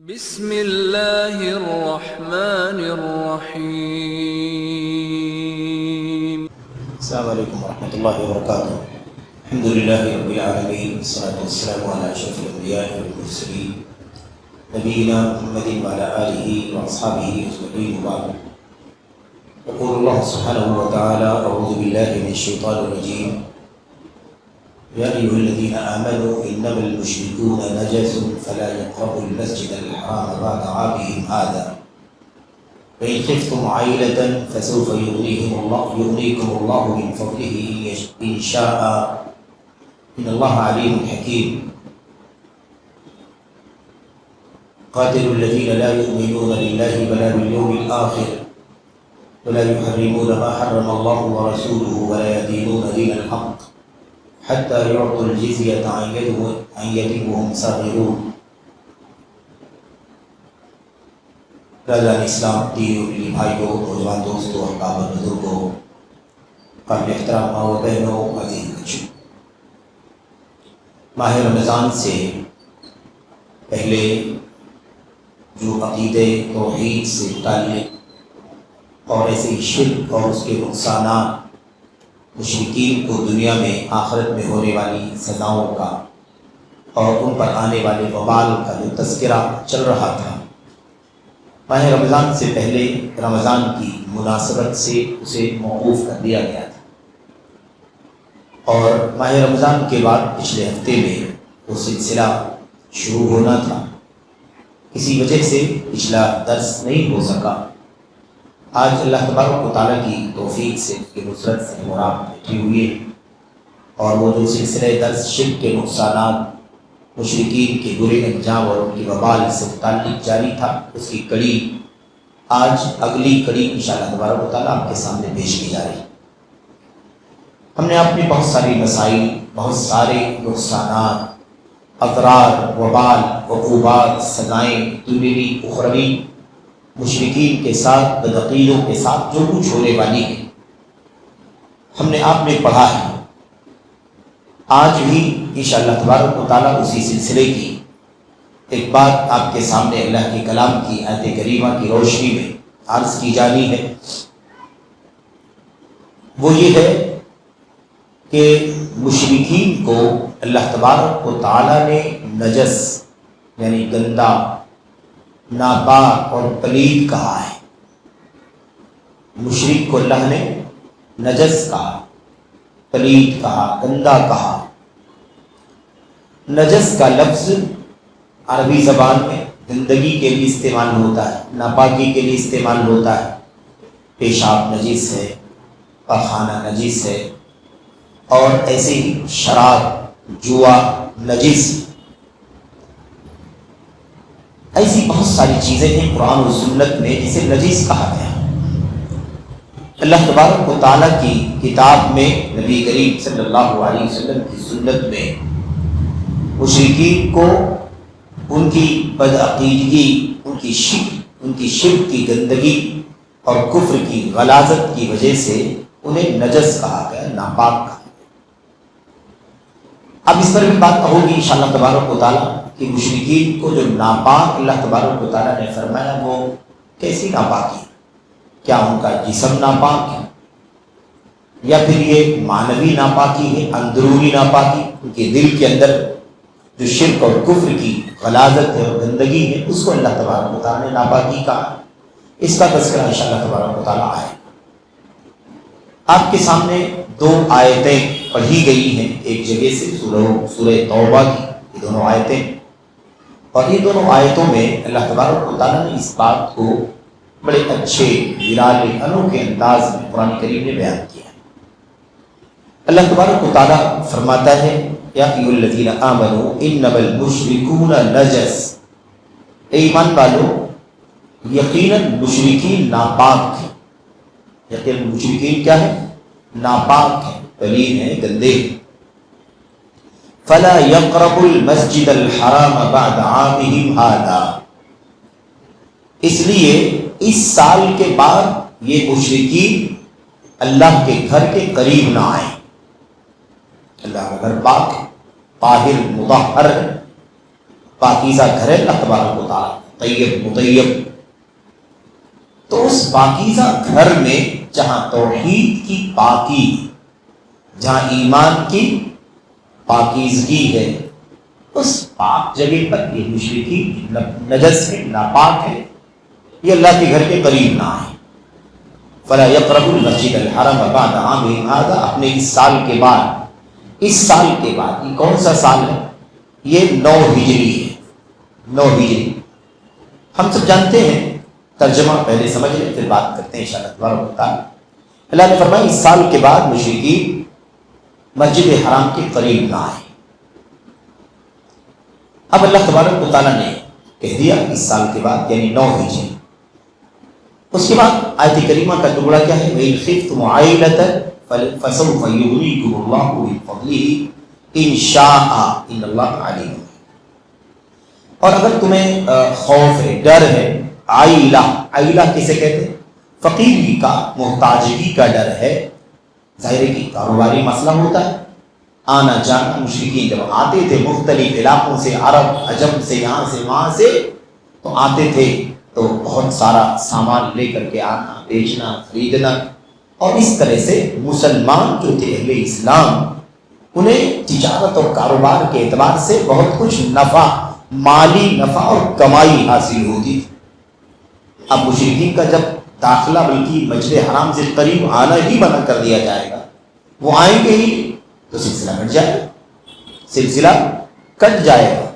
بسم اللہ الرحمن الرحیم۔ السلام علیکم ورحمۃ اللہ وبرکاتہ۔ الحمد للہ رب العالمین، والصلاۃ والسلام علی اشرف الانبیاء والمرسلین نبینا محمد وعلی آلہ واصحابہ اجمعین وبعد۔ یقول اللہ سبحانہ وتعالی اعوذ باللہ من الشیطان الرجیم یا ایھا الذین آمنوا انما المشرکون نجس فلا یقربوا المسجد الحرام بعد عامهم هذا وإن خفتم عائلة فسوف يغنيكم الله من فضله إن شاء إن الله عليم حكيم قاتلوا الذين لا يؤمنون بالله ولا باليوم الآخر ولا يحرمون ما حرم الله ورسوله ولا يدينون دين الحق حتى يعطوا الجزية عن يد وهم صاغرون۔ راجان اسلام، دین و بھائیوں، نوجوان دوستوں، احباب اور بزرگوں، قابل احترام ماں و بہنوں، عزیز بچوں، ماہ رمضان سے پہلے جو عقیدے توحید سے متعلق اور ایسے ہی شرک اور اس کے نقصانات، مشرکین کو دنیا میں آخرت میں ہونے والی سزاؤں کا اور ان پر آنے والے وبال کا جو تذکرہ چل رہا تھا، ماہ رمضان سے پہلے رمضان کی مناسبت سے اسے موقوف کر دیا گیا تھا، اور ماہ رمضان کے بعد پچھلے ہفتے میں وہ سلسلہ شروع ہونا تھا۔ کسی وجہ سے پچھلا درس نہیں ہو سکا۔ آج اللہ تبارک و تعالیٰ کی توفیق سے، اس کی نصرت سے مراد بیٹھی ہوئی ہے، اور وہ جو سلسلہ درس شرک کے نقصانات، مشرکین کے برے انجام اور ان کی وبال سے متعلق جاری تھا، اس کی کڑی آج اگلی کڑی انشاءاللہ تبارک و تعالیٰ آپ کے سامنے پیش کی جا رہی ہے۔ ہم نے اپنے بہت ساری مسائل، بہت سارے نقصانات، اضرار، وبال، عقوبات، سزائیں دنیوی اخروی مشرکین کے ساتھ، بدعقیدوں کے ساتھ جو کچھ ہونے والی ہے، ہم نے آپ نے پڑھا ہے۔ آج بھی انشاءاللہ تبارک و تعالیٰ اسی سلسلے کی ایک بات آپ کے سامنے اللہ کے کلام کی آیت کریمہ کی روشنی میں عرض کی جانی ہے۔ وہ یہ ہے کہ مشرکین کو اللہ تبارک و تعالیٰ نے نجس یعنی گندا، ناپاک اور پلید کہا ہے۔ مشرک کو اللہ نے نجس کہا، پلید کہا، گندا کہا۔ نجس کا لفظ عربی زبان میں گندگی کے لیے استعمال ہوتا ہے، ناپاکی کے لیے استعمال ہوتا ہے۔ پیشاب نجس ہے، پاخانہ نجس ہے، اور ایسے ہی شراب، جوا نجس، ایسی بہت ساری چیزیں ہیں قرآن و سنت میں جسے نجس کہا گیا۔ اللہ تبارک و تعالیٰ کی کتاب میں، نبی کریم صلی اللہ علیہ وسلم کی سنت میں مشرکین کو ان کی بدعقیدگی، ان کی شرک کی گندگی اور کفر کی غلاظت کی وجہ سے انہیں نجس کہا گیا، ناپاک کہا گیا۔ اب اس پر بھی بات ہوگی انشاءاللہ تبارک و تعالیٰ کہ مشرکین کو جو ناپاک اللہ تبارک و تعالیٰ نے فرمایا وہ کیسی ناپاکی ہے؟ کیا ان کا جسم ناپاک ہے، یا پھر یہ معنوی ناپاکی ہے، اندرونی ناپاکی، ان کے دل کے اندر جو شرک اور کفر کی غلاظت ہے اور گندگی ہے اس کو اللہ تبارک و تعالیٰ نے ناپاکی کہا۔ اس کا تذکرہ انشاءاللہ تبارک و تعالیٰ آئے۔ آپ کے سامنے دو آیتیں پڑھی گئی ہیں، ایک جگہ سے سورہ توبہ کی یہ دونوں آیتیں، اور یہ دونوں آیتوں میں اللہ تبارک و تعالیٰ نے اس بات کو بڑے اچھے، نرالے، انوکھے انداز میں قرآن کریم نے بیان کیا ہے۔ اللہ تبارک و تعالیٰ فرماتا ہے یا ایھا الذین آمنوا انما المشرکون نجس، اے ایمان والو یقیناً مشرکین ناپاک ہیں۔ یقیناً مشرکین کیا ہے؟ ناپاک ہیں، پلید ہیں، گندے ہیں۔ فلا يقربوا المسجد الحرام بعد عامهم هذا، اس لیے اس سال کے بعد یہ مشرکین اللہ کے گھر کے قریب نہ آئیں۔ اللہ کا گھر پاک ہے، طاہر، مطہر ہے، پاکیزہ گھر ہے اللہ تبارک و تعالیٰ۔ طیب مطیب. تو اس پاکیزہ گھر میں جہاں توحید کی پاکی، جہاں ایمان کی پاکیزگی ہے، اس پاک جگہ پر یہ مشرکین نجس ہے، ناپاک ہے، یہ اللہ کے گھر کے قریب نہ آئے. فلا يقربوا المسجد الحرام بعد عامهم هذا. اپنے اس سال کے بعد یہ کون سا سال ہے؟ یہ 9 ہجری ہے. 9 ہجری ہم سب جانتے ہیں. ترجمہ پہلے سمجھ لیں پھر بات کرتے ہیں انشاءاللہ تبارک و تعالی. اللہ نے فرمایا اس سال کے بعد مشرکین مسجد حرام کے قریب نہ آئے. اب اللہ تبارک و تعالیٰ نے کہہ دیا اس سال کے بعد یعنی 9 ہجری. اس کے بعد آیت کریمہ کا ٹکڑا کیا ہے؟ وَإِنْ خِفْتُمْ عَائِلَةً فَسَوْفَ يُغْنِيكُمُ اللَّهُ مِنْ فَضْلِهِ إِنْ شَاءَ إِنَّ اللَّهَ عَلِيمٌ. اور اگر تمہیں خوف ہے، ڈر ہے، عائلہ کسے کہتے ہیں؟ فقیری کا، محتاجگی کا ڈر ہے. ظاہر ہے کہ کاروباری مسئلہ ہوتا ہے، آنا جانا. مشرکین جب آتے تھے مختلف علاقوں سے، عرب عجم سے، یہاں سے وہاں سے، تو آتے تھے تو بہت سارا سامان لے کر کے آنا، بیچنا، خریدنا. اور اس طرح سے مسلمان جو تھے اہل اسلام، انہیں تجارت اور کاروبار کے اعتبار سے بہت کچھ نفع، مالی نفع اور کمائی حاصل ہوتی تھی. اب مشرکین کا جب داخلہ بلکہ مسجد حرام سے قریب آنا ہی منع کر دیا جائے گا، وہ آئیں گے ہی تو سلسلہ کٹ جائے گا.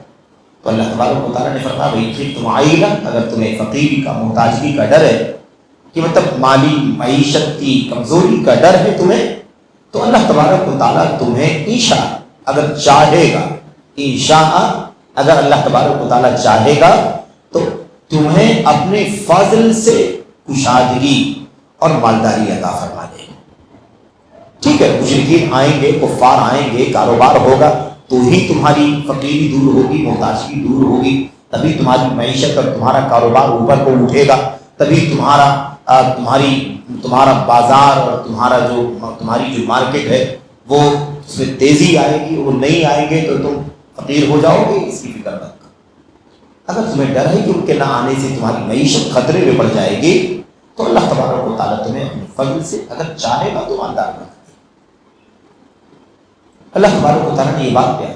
تو اللہ تبارک و تعالیٰ نے فرمایا بھائی خفتم عائلہ، اگر تمہیں فقیری کا، محتاجگی کا ڈر ہے، کہ مطلب مالی معیشت کی کمزوری کا ڈر ہے تمہیں، تو اللہ تبارک و تعالیٰ تمہیں انشاء اگر چاہے گا، انشاء اگر اللہ تبارک و تعالیٰ چاہے گا تو تمہیں اپنے فضل سے کشادگی اور مالداری عطا فرما دے گا. ٹھیک ہے، مشرکین آئیں گے، کفار آئیں گے، کاروبار ہوگا تو ہی تمہاری فقیری دور ہوگی، محتاجگی دور ہوگی، تبھی تمہاری معیشت اور تمہارا کاروبار اوپر کو اٹھے گا، تبھی تمہارا بازار اور تمہاری جو مارکیٹ ہے وہ اس میں تیزی آئے گی. وہ نہیں آئیں گے تو تم فقیر ہو جاؤ گے، اس کی فکر مت کرو. اگر تمہیں ڈر ہے کہ ان کے نہ آنے سے تمہاری معیشت خطرے میں پڑ جائے گی تو اللہ تبارک و تعالیٰ تمہیں اپنے فضل سے اگر چاہے گا تو مالدار بنا. اللہ تبارک و تعالیٰ نے یہ بات کیا؟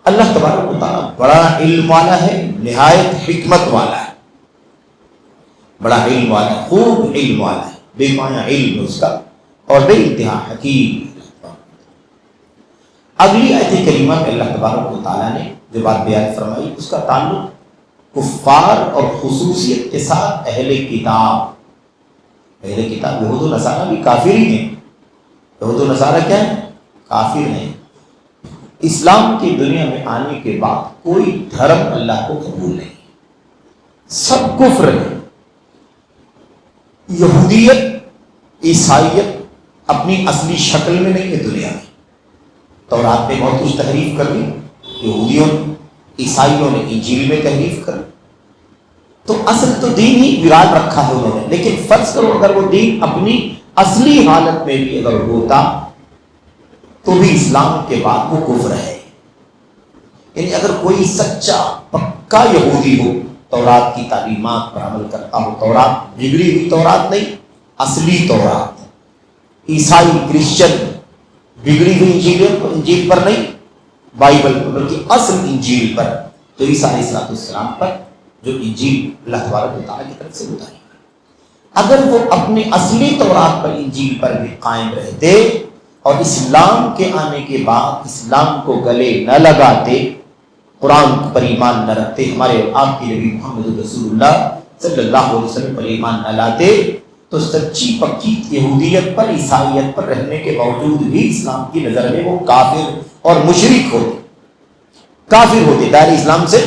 اللہ تبارک و تعالیٰ بڑا علم والا ہے، نہایت حکمت والا ہے. بڑا علم والا ہے، خوب علم والا ہے، بے معنی علم اس کا، اور بے انتہا حکیم. اگلی آیت کریمہ میں اللہ تبارک و تعالیٰ نے جو بات بیان فرمائی اس کا تعلق کفار اور خصوصیت کے ساتھ اہل کتاب. اہل کتاب یہود و نصارہ بھی کافر ہی ہیں. یہود و نصارہ کیا ہیں؟ کافر ہیں. اسلام کی دنیا میں آنے کے بعد کوئی دھرم اللہ کو قبول نہیں، سب کفر ہے. یہودیت، عیسائیت اپنی اصلی شکل میں نہیں ہے دنیا میں. تورات میں بہت کچھ تحریف کر دی، یہودیوں نے، عیسائیوں نے انجیل میں تحریف کر. تو اصل تو دین ہی وراٹ رکھا ہے انہوں نے. لیکن فرض کرو اگر وہ دین اپنی اصلی حالت میں بھی اگر ہوتا تو بھی اسلام کے بعد وہ کفر ہے. یعنی اگر کوئی سچا پکا یہودی ہو، تورات کی تعلیمات پر عمل کرتا ہو، تورات بگڑی ہوئی تورات نہیں، اصلی تورات، عیسائی کرسچن بگڑی ہوئی انجیل پر نہیں، بائبل پر بلکہ اصل انجیل پر، تو عیسیٰ علیہ السلام پر جو انجیل اللہ تبارک و تعالیٰ کی طرف سے اتاری، اگر وہ اپنے اصلی تورات پر، انجیل پر بھی قائم رہتے اور اسلام کے آنے کے بعد اسلام کو گلے نہ لگاتے، قرآن پر ایمان نہ رکھتے، ہمارے آپ کے نبی محمد رسول اللہ صلی اللہ علیہ وسلم پر ایمان نہ لاتے، تو سچی پکی یہودیت پر، عیسائیت پر رہنے کے باوجود بھی اسلام کی نظر میں وہ کافر اور مشرک ہوتے، کافر ہوتے، دائرہ اسلام سے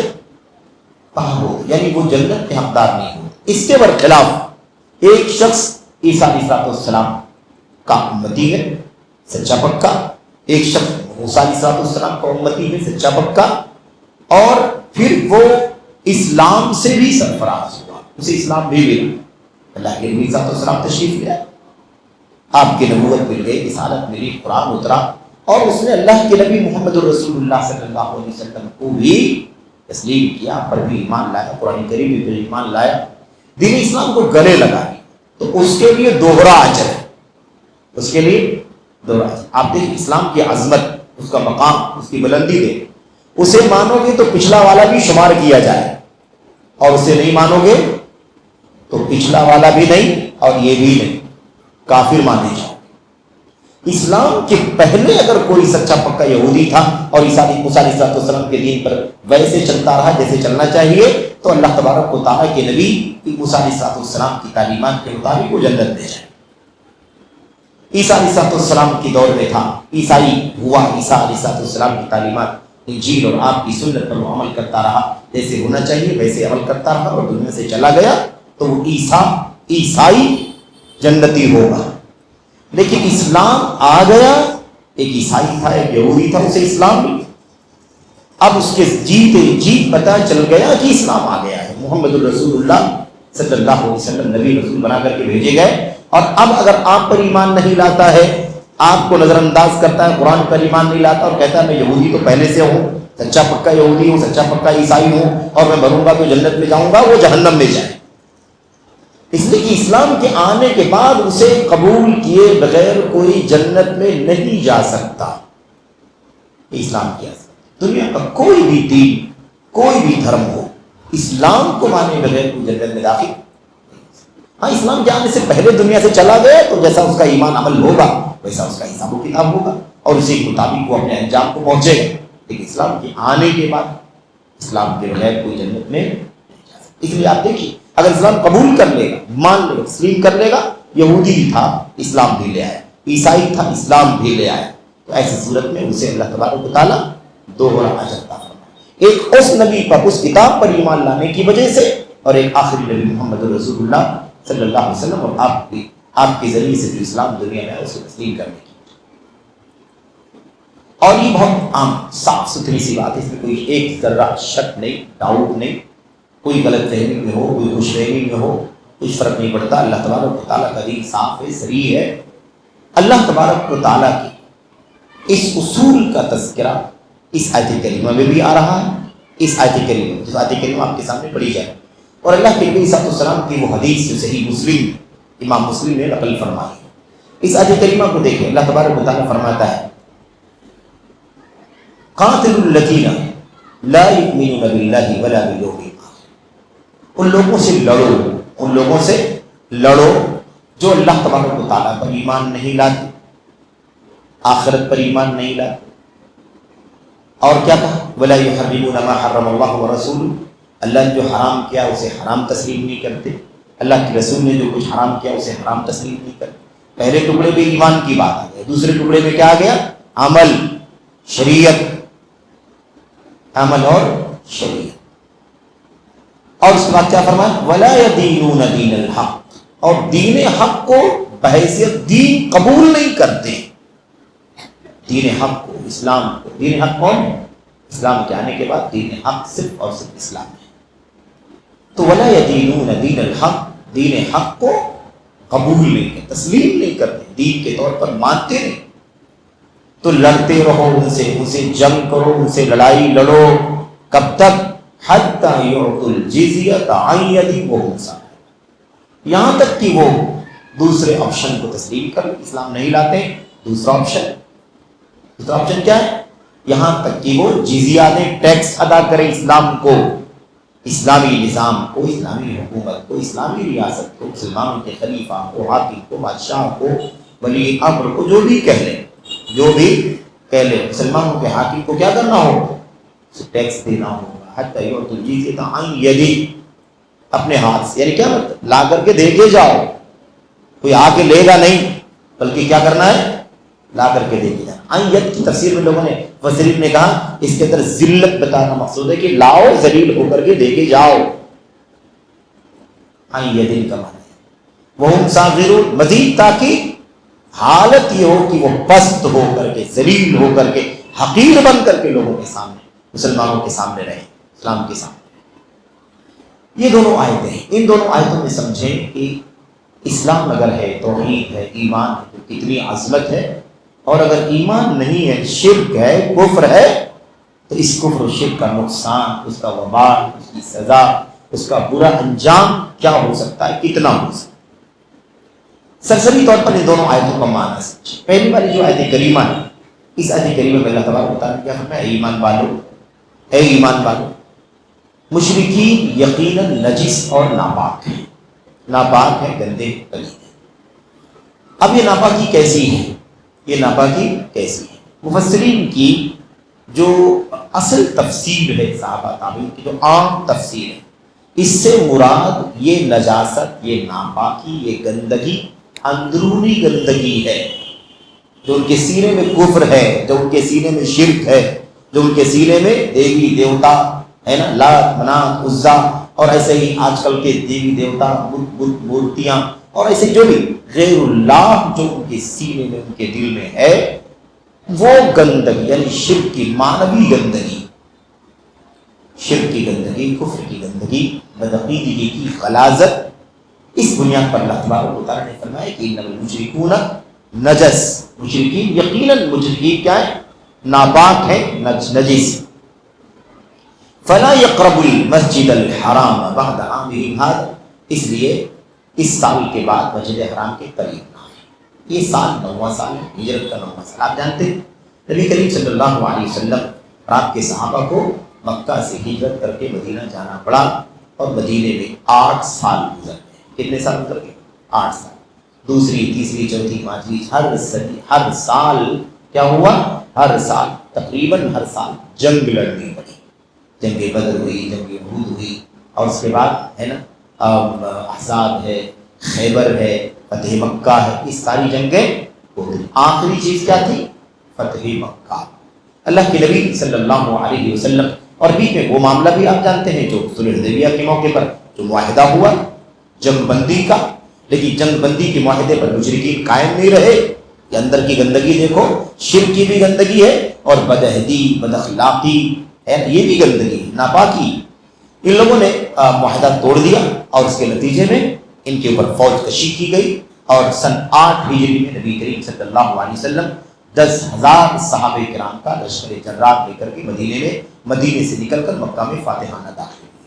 باہر ہوتے، یعنی وہ جنت کے حقدار نہیں ہوتے. اس کے برخلاف ایک شخص عیسیٰ علیہ السلام کا امتی ہے سچا پکا، ایک شخص موسیٰ علیہ السلام کا امتی ہے سچا پکا، اور پھر وہ اسلام سے بھی سرفراز ہوا، اسے اسلام بھی ملا. اللہ کے نبی صلی اللہ علیہ وسلم تشریف لے آئے، آپ کی نبوت مل گئی، رسالت ملی، قرآن اترا، اور اس نے اللہ کے نبی محمد رسول اللہ صلی اللہ علیہ وسلم کو بھی تسلیم کیا، پر بھی ایمان لایا، قرآن کریم بھی ایمان لایا، دین اسلام کو گلے لگا لی، تو اس کے لیے دوہرا اجر ہے، اس کے لیے دوہرا اجر۔ آپ دیکھیں اسلام کی عظمت، اس کا مقام، اس کی بلندی دے، اسے مانو گے تو پچھلا والا بھی شمار کیا جائے، اور اسے نہیں مانو گے تو پچھلا والا بھی نہیں اور یہ بھی نہیں، کافر مانے جاؤ۔ اسلام کے پہلے اگر کوئی سچا پکا یہودی تھا اور موسیٰ علیہ السلام کے دین پر ویسے چلتا رہا جیسے چلنا چاہیے، تو اللہ تبارک و تعالیٰ کے نبی موسیٰ علیہ السلام کی تعلیمات کے مطابق وہ جنت میں جائے۔ عیسیٰ علیہ السلام کی دور میں تھا، عیسائی ہوا، عیسیٰ علیہ السلام کی تعلیمات انجیل اور آپ کی سنت پر وہ عمل کرتا رہا، جیسے ہونا چاہیے ویسے عمل کرتا رہا اور دنیا سے چلا گیا، تو وہ عیسائی جنتی ہوگا۔ لیکن اسلام آ گیا، ایک عیسائی تھا، ایک یہودی تھا، اسے اسلام مل گیا، اب اس کے جی پتہ چل گیا کہ اسلام آ گیا ہے، محمد الرسول اللہ صلی اللہ علیہ وسلم نبی رسول بنا کر کے بھیجے گئے، اور اب اگر آپ پر ایمان نہیں لاتا ہے، آپ کو نظر انداز کرتا ہے، قرآن پر ایمان نہیں لاتا اور کہتا ہے میں یہودی تو پہلے سے ہوں، سچا پکا یہودی ہوں، سچا پکا عیسائی ہوں، اور میں مروں گا تو جنت میں جاؤں گا، وہ جہنم میں جائے۔ اس لیے کہ اسلام کے آنے کے بعد اسے قبول کیے بغیر کوئی جنت میں نہیں جا سکتا۔ اسلام کیا دنیا کا کوئی بھی دین، کوئی بھی دھرم ہو، اسلام کو مانے بغیر کوئی جنت میں داخل۔ ہاں، اسلام کے آنے سے پہلے دنیا سے چلا گیا تو جیسا اس کا ایمان عمل ہوگا ویسا اس کا حساب و کتاب ہوگا، اور اسی کے مطابق وہ اپنے انجام کو پہنچے گا۔ لیکن اسلام کے آنے کے بعد اسلام کے بغیر کوئی جنت میں نہیں جا سکتا۔ اس لیے آپ دیکھیے، اگر اسلام قبول کر لے گا، مان لے گا، تسلیم کر لے گا، یہودی تھا اسلام بھی لے آیا، عیسائی تھا اسلام بھی لے آیا، تو ایسی صورت میں اسے اللہ تبارک و تعالیٰ دوہرا اجر عطا فرمائے، ایک اس نبی پر، اس کتاب پر ایمان لانے کی وجہ سے، اور ایک آخری نبی محمد رسول اللہ صلی اللہ علیہ وسلم اور آپ کے ذریعے سے جو اسلام دنیا میں ہے اسے تسلیم کرنے کی۔ اور یہ بہت عام صاف ستھری سی بات ہے، اس میں کوئی ایک ذرہ شک نہیں، ڈاؤٹ نہیں، کوئی غلط فہمی میں ہو، کوئی خوش فہمی میں ہو، کچھ فرق نہیں پڑتا۔ اللہ تبارک و تعالیٰ کا دین صاف ہے، صریح ہے۔ اللہ تبارک و تعالیٰ کی اس اصول کا تذکرہ اس آیت کریمہ میں بھی آ رہا ہے، اس آیت کریمہ، جس آیت کریمہ آپ کے سامنے پڑھی جائے، اور اللہ کے نبی صلی اللہ علیہ وسلم کی وہ حدیث جو صحیح مسلم، امام مسلم نے نقل فرمائی ہے۔ اس آیت کریمہ کو دیکھیں، اللہ تبارک و تعالیٰ فرماتا ہے قاتل الذین لا یؤمنون باللہ ولا بالیوم الآخر، ان لوگوں سے لڑو، ان لوگوں سے لڑو جو اللہ تبارک و تعالیٰ پر ایمان نہیں لاتے، آخرت پر ایمان نہیں لاتے، اور کیا کہا ولا یحرمون ما حرم اللہ ورسولہ، اللہ نے جو حرام کیا اسے حرام تسلیم نہیں کرتے، اللہ کے رسول نے جو کچھ حرام کیا اسے حرام تسلیم نہیں کرتے۔ پہلے ٹکڑے میں ایمان کی بات آ گئی، دوسرے ٹکڑے میں کیا آ گیا؟ عمل، شریعت، عمل اور شریعت۔ اور اس کے بعد کیا فرمایا؟ ولا يدینون دین الحق، اور دین حق کو بحیثیت دین قبول نہیں کرتے، دین حق کو، اسلام کو۔ دین حق کون؟ اسلام کے آنے کے بعد دین حق صرف اور صرف اسلام ہے۔ تو ولا یدینون دین الحق، دین حق کو قبول نہیں کرتے، تسلیم نہیں کرتے، دین کے طور پر مانتے نہیں، تو لڑتے رہو ان سے جنگ کرو، ان سے لڑائی لڑو، کب تک؟ حتی یعطوا الجزیۃ عن ید وہم صاغرون، یہاں تک کہ وہ دوسرے آپشن کو تسلیم کر لیں، اسلام نہیں لاتے، دوسرا آپشن کیا ہے؟ یہاں تک کہ وہ جزیہ دیں، ٹیکس ادا کریں اسلام کو، اسلامی نظام کو، اسلامی حکومت کو، اسلامی ریاست کو، مسلمانوں کے خلیفہ کو، حاکم کو، بادشاہ کو، ولی امر کو، جو بھی کہہ لیں، جو بھی کہہ لیں، مسلمانوں کے حاکم کو کیا کرنا ہو؟ ٹیکس دینا ہوگا۔ حتی یعطوا الجزیۃ عن ید، اپنے ہاتھ سے، یعنی کیا مطلب؟ لا کر کے دے کے جاؤ، کوئی آ کے لے گا نہیں، بلکہ کیا کرنا ہے؟ لا کر کے دے کے جانا۔ عن ید کی تفسیر میں لوگوں نے، مفسرین نے کہا اس کے اندر ذلت بتانا مقصود ہے کہ لاؤ، ذلیل ہو کر کے دے کے جاؤ۔ عن ید کا معنی ہے وہم صاغرون، مزید تاکہ حالت یہ ہو کہ وہ پست ہو کر کے، ذلیل ہو کر کے، حقیر بن کر کے لوگوں کے سامنے، مسلمانوں کے سامنے رہے، اسلام کے سامنے۔ یہ دونوں آیتیں ہیں، ان دونوں آیتوں میں سمجھیں کہ اسلام اگر ہے، توحید ہے، ایمان ہے، تو کتنی عظمت ہے، اور اگر ایمان نہیں ہے، شرک ہے، کفر ہے، تو اس کفر و شرک کا نقصان، اس کا وبال، اس کی سزا، اس کا برا انجام کیا ہو سکتا ہے، کتنا ہو سکتا ہے۔ سرسری طور پر ان دونوں آیتوں کا معنی سمجھیں۔ پہلی والی جو آیت کریمہ ہے، اس آیت کریمہ میں اللہ تبارک و تعالیٰ نے کیا فرمایا، اے ایمان والو، اے ایمان والو، مشرکین یقیناً نجس اور ناپاک ہیں، ناپاک ہیں، گندے پلید ہیں۔ اب یہ ناپاکی کیسی ہے، یہ ناپاکی کیسی ہے؟ مفسرین کی جو اصل تفسیر ہے، صحابہ تابعین کی جو عام تفسیر ہے، اس سے مراد یہ نجاست، یہ ناپاکی، یہ گندگی اندرونی گندگی ہے، جو ان کے سینے میں کفر ہے، جو ان کے سینے میں شرک ہے، جو ان کے سینے میں دیوی دیوتا ہے نا، لات منات عزا، اور ایسے ہی آج کل کے دیوی دیوتا بت مورتیاں، اور ایسے جو بھی غیر اللہ جو ان کے سینے میں، ان کے دل میں ہے، وہ گندگی یعنی شرک کی معنوی گندگی، شرک کی گندگی، کفر کی گندگی، بدعقیدگی کی غلاظت، اس بنیاد پر اللہ تبارک و تعالیٰ نے فرمایا کہ انما المشرکون نجس، مشرکین یقیناً مشرکین کیا ہے، ناپاک ہے، نجس۔ فلا يقربوا المسجد الحرام بعد عامهم هذا، اس لیے اس سال کے بعد مسجد حرام کے قریب نہ آئے۔ یہ سال 9واں سال ہے، ہجرت کا 9واں سال۔ آپ جانتے ہیں نبی کریم صلی اللہ علیہ وسلم اور آپ کے صحابہ کو مکہ سے ہجرت کر کے مدینہ جانا پڑا، اور مدینے میں 8 سال گزر گئے۔ کتنے سال گزر گئے؟ 8 سال۔ دوسری، تیسری، چوتھی، پانچویں، ہر سال کیا ہوا؟ ہر سال تقریباً ہر سال جنگ لڑنی پڑی۔ جنگ بدر ہوئی، جنگ احد ہوئی، اور اس کے بعد ہے نا احزاب ہے، خیبر ہے، فتح مکہ ہے، یہ ساری جنگیں ہو گئی۔ آخری چیز کیا تھی؟ فتح مکہ۔ اللہ کے نبی صلی اللہ علیہ وسلم، اور بیچ میں وہ معاملہ بھی آپ جانتے ہیں جو صلح حدیبیہ کے موقع پر جو معاہدہ ہوا جنگ بندی کا، لیکن جنگ بندی کے معاہدے پر مشرکین قائم نہیں رہے۔ کہ اندر کی گندگی دیکھو، شرک کی بھی گندگی ہے، اور بدعہدی، بد اخلاقی ہے، یہ بھی گندگی، ناپاکی۔ ان لوگوں نے معاہدہ توڑ دیا، اور اس کے نتیجے میں ان کے اوپر فوج کشی کی گئی، اور سن 8 ہجری میں نبی کریم صلی اللہ علیہ وسلم 10,000 صحابہ کرام کا لشکر جرات لے کر کے مدینے سے نکل کر مکہ میں فاتحانہ داخل ہوئے۔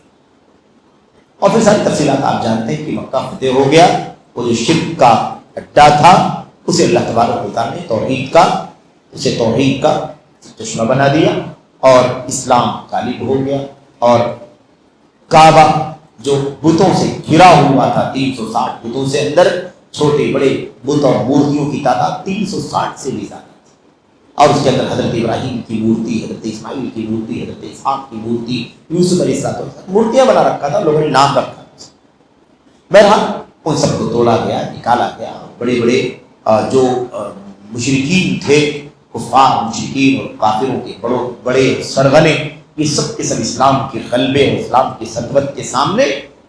اور پھر ساری تفصیلات آپ جانتے ہیں کہ مکہ فتح ہو گیا۔ وہ جو شرک کا اڈا تھا، اسے اللہ تبارک و تعالیٰ نے توحید کا چشمہ بنا دیا، اور اسلام غالب ہو گیا، اور کعبہ جو بتوں سے گھرا ہوا تھا، 360 بتوں سے، اندر چھوٹے بڑے بت اور مورتیوں کی تعداد 360 سے بھی زیادہ تھی، اور اس کے اندر حضرت ابراہیم کی مورتی، حضرت اسماعیل کی مورتی، حضرت اسحاق کی مورتی، یوسف علیہ السلام مورتیاں بنا رکھا تھا، لوگوں نے نام رکھا۔ بہرحال ان سب کو توڑا گیا، نکالا گیا۔ بڑے بڑے جو مشرکین تھے، کفار، مشرکین اور کافروں کے بڑے سرغنے، یہ سب کے سب اسلام کے غلبے اور اسلام کی سطوت کے سامنے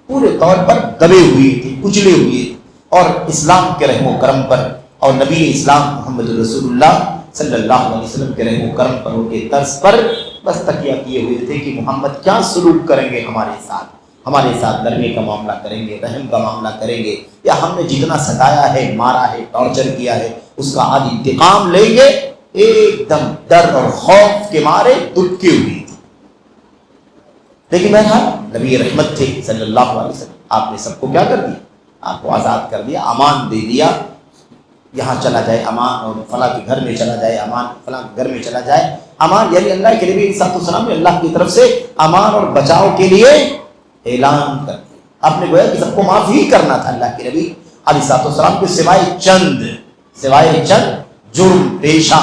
پورے طور پر دبے ہوئے تھے، کچلے ہوئے، اور اسلام کے رحم و کرم پر اور نبی اسلام محمد رسول اللہ صلی اللہ علیہ وسلم کے رحم و کرم پر، ان کے طرز پر بس تکیہ کیے ہوئے تھے کہ محمد کیا سلوک کریں گے ہمارے ساتھ نرمی کا معاملہ کریں گے، رحم کا معاملہ کریں گے، یا ہم نے جتنا ستایا ہے، مارا ہے، ٹارچر کیا ہے، اس کا آج انتقام لیں گے۔ ایک دم ڈر اور خوف کے مارے دبکے ہوئی تھی۔ لیکن بہرحال نبی رحمت تھے صلی اللہ علیہ وسلم، آپ نے سب کو کیا کر دیا؟ آپ کو آزاد کر دیا، امان دے دیا۔ یہاں چلا جائے امان، اور فلاں کے گھر میں چلا جائے امان، فلاں کے گھر میں چلا جائے امان، یعنی اللہ کے نبی صلی اللہ علیہ وسلم نے اللہ کی طرف سے امان اور بچاؤ کے لیے اعلان کر دیا۔ آپ نے گویا کہ سب کو معاف ہی کرنا تھا۔ اللہ کے نبی علیہ السلام کے سوائے چند جرم پیشہ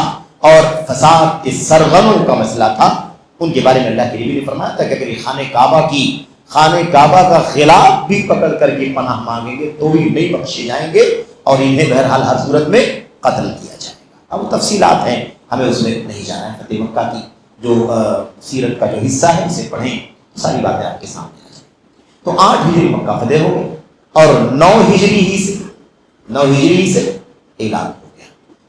اور فساد کے سرغنوں کا مسئلہ تھا، ان کے بارے میں اللہ کے نبی نے فرمایا تھا کہ اگر یہ خانہ کعبہ کا خلاف بھی پکڑ کر کے پناہ مانگیں گے تو بھی نہیں بخشے جائیں گے، اور انہیں بہرحال ہر صورت میں قتل کیا جائے گا۔ اب وہ تفصیلات ہیں، ہمیں اس میں نہیں جانا ہے۔ فتح مکہ کی جو سیرت کا جو حصہ ہے اسے پڑھیں، ساری باتیں آپ کے سامنے آ جائیں۔ تو 8 ہجری مکہ فتح ہو گئے، اور 9 ہجری سے اعلان ہو گیا۔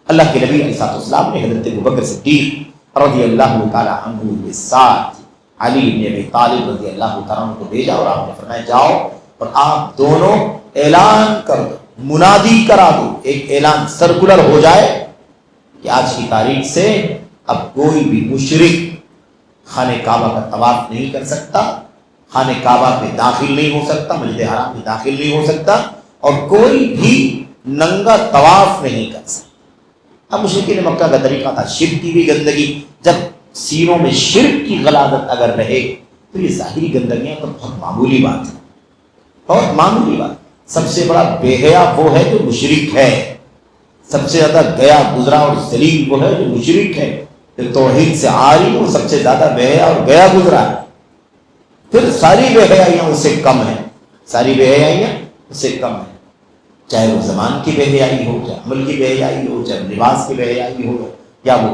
اللہ کے نبی علیہ السلام نے حضرت ابوبکر صدیق رضی اللہ تعالیٰ عنہ کے ساتھ علی بن ابی طالب رضی اللہ تعالیٰ عنہ کو بھیجا، اور آپ نے فرمایا جاؤ اور آپ دونوں اعلان کر دو، منادی کرا دو، ایک اعلان سرکولر ہو جائے کہ آج کی تاریخ سے اب کوئی بھی مشرک، خانہ کعبہ کا طواف نہیں کر سکتا، خانہ کعبہ پہ داخل نہیں ہو سکتا، مسجد حرام میں داخل نہیں ہو سکتا، اور کوئی بھی ننگا طواف نہیں کر سکتا۔ اب مشرکین مکہ کا طریقہ تھا شرک کی بھی گندگی، جب سینوں میں شرک کی غلاظت اگر رہے تو یہ ظاہری گندگیاں تو بہت معمولی بات ہے، بہت معمولی بات۔ سب سے بڑا بے حیا وہ ہے جو مشرک ہے، سب سے زیادہ گیا گزرا اور ذلیل وہ ہے جو مشرک ہے، جو توحید سے عاری وہ سب سے زیادہ بے حیا اور گیا گزرا ہے۔ پھر ساری بے حیائیاں اس سے کم ہیں، ساری بے حیائیاں اس سے کم ہیں، چاہے وہ زبان کی بے حیائی ہو، چاہے عمل کی بے حیائی ہو، چاہے لباس کی بے حیائی ہو، یا وہ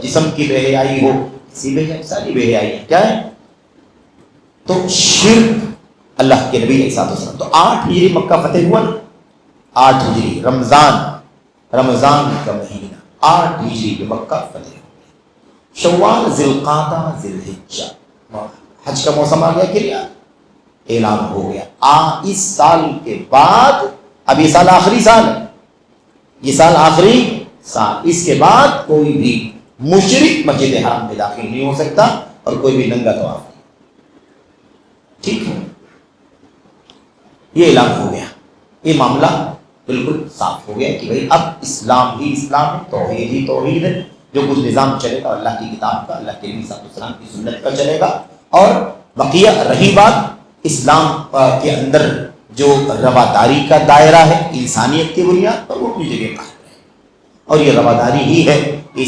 جسم کی بے حیائی ہو، کسی بے حیائی، ساری بے حیائیاں کیا ہے؟ تو شرک اللہ کے نبی علیہ الصلوۃ والسلام، تو 8 ہجری مکہ فتح ہوا نا، 8 ہجری رمضان کا مہینہ، 8 ہجری میں مکہ فتح ہوا، شوال، ذی القعدہ، ذی الحجہ، حج کا موسم آ گیا کہ نہیں؟ اعلان ہو گیا اس سال کے بعد، اب یہ سال آخری سال ہے، یہ سال آخری سال، اس کے بعد کوئی بھی مشرک مسجد حرام میں داخل نہیں ہو سکتا اور کوئی بھی ننگا طواف نہیں۔ ٹھیک ہے، یہ اعلان ہو گیا، یہ معاملہ بالکل صاف ہو گیا کہ بھائی اب اسلام ہی اسلام ہے، توحید ہی توحید ہے، جو کچھ نظام چلے گا اللہ کی کتاب کا، اللہ کے نبی صلی اللہ علیہ وسلم کی سنت کا چلے گا، اور بقیہ رہی بات اسلام کے اندر جو رواداری کا دائرہ ہے انسانیت کی بنیاد پر، وہ اپنی جگہ قائم ہے، اور یہ رواداری ہی ہے کہ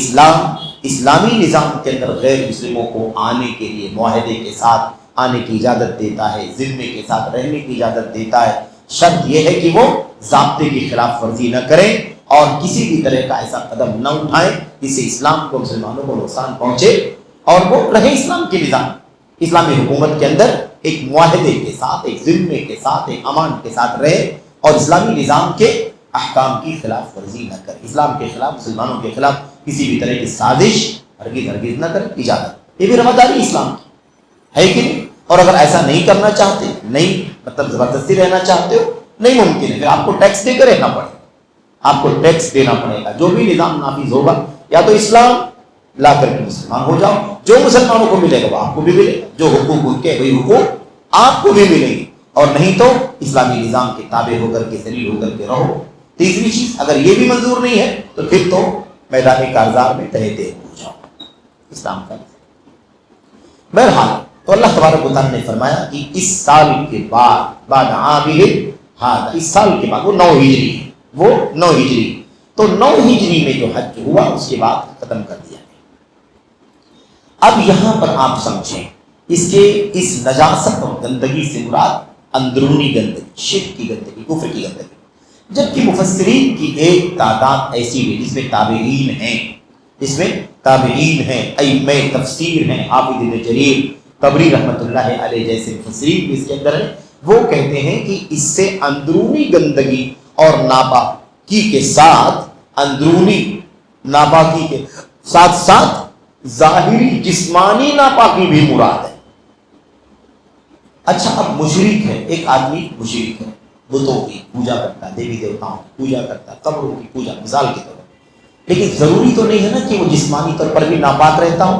اسلامی نظام کے اندر غیر مسلموں کو آنے کے لیے معاہدے کے ساتھ آنے کی اجازت دیتا ہے، ذمے کے ساتھ رہنے کی اجازت دیتا ہے، شرط یہ ہے کہ وہ ضابطے کی خلاف ورزی نہ کریں اور کسی بھی طرح کا ایسا قدم نہ اٹھائیں جس سے اسلام کو، مسلمانوں کو نقصان پہنچے، اور وہ رہے اسلام کے نظام، اسلامی حکومت کے اندر ایک معاہدے کے ساتھ، ایک ذمے کے ساتھ، ایک امان کے ساتھ رہے، اور اسلامی نظام کے احکام کی خلاف ورزی نہ کرے، اسلام کے خلاف، مسلمانوں کے خلاف کسی بھی طرح کی سازش ہرگز نہ کرے، اجازت، یہ بھی رواداری اسلام کی ہے کہ نہیں؟ اور اگر ایسا نہیں کرنا چاہتے، نہیں مطلب زبردستی رہنا چاہتے ہو، نہیں ممکن ہے، پھر آپ کو ٹیکس دے کر رہنا پڑے، آپ کو ٹیکس دینا پڑے گا، جو بھی نظام نافذ ہوگا، یا تو اسلام لا کر کے مسلمان ہو جاؤ، جو مسلمانوں کو ملے گا وہ آپ کو بھی ملے گا، جو حقوق ان کے وہی حقوق آپ کو بھی ملیں گے، اور نہیں تو اسلامی نظام کے تابع ہو کر کے، ذلیل ہو کر کے رہو۔ تیسری چیز، اگر یہ بھی منظور نہیں ہے تو پھر تو میدان کارزار میں تہتے ہو جاؤ، اسلام کا۔ بہرحال تو اللہ تبارک و تعالیٰ نے فرمایا کہ اس سال کے بعد اس سال کے بعد وہ 9 ہجری ہے، وہ 9 ہجری، تو 9 ہجری میں جو حج ہوا اس کے بعد ختم کر دیا گیا۔ اب یہاں پر آپ سمجھیں اس نجاست اور گندگی سے مراد اندرونی گندگی، شرک کی گندگی، کفر کی گندگی، جبکہ مفسرین کی ایک تعداد ایسی ہے جس میں تابعین ہیں، ائمہ تفسیر ہیں، حافظ ابن جریر طبری رحمۃ اللہ علیہ جیسے مفسرین بھی اس کے اندر ہیں، وہ کہتے ہیں کہ اس سے اندرونی گندگی اور ناپاکی کے ساتھ، اندرونی ناپاکی کے ساتھ ساتھ ظاہری جسمانی ناپاکی بھی مراد ہے۔ اچھا، اب مشرک ہے، ایک آدمی مشرک ہے، بتوں کی پوجا کرتا ہے، دیوی دیوتاؤں کی پوجا کرتا ہے، قبروں کی پوجا، مثال کے طور پر، لیکن ضروری تو نہیں ہے نا کہ وہ جسمانی طور پر بھی ناپاک رہتا ہو۔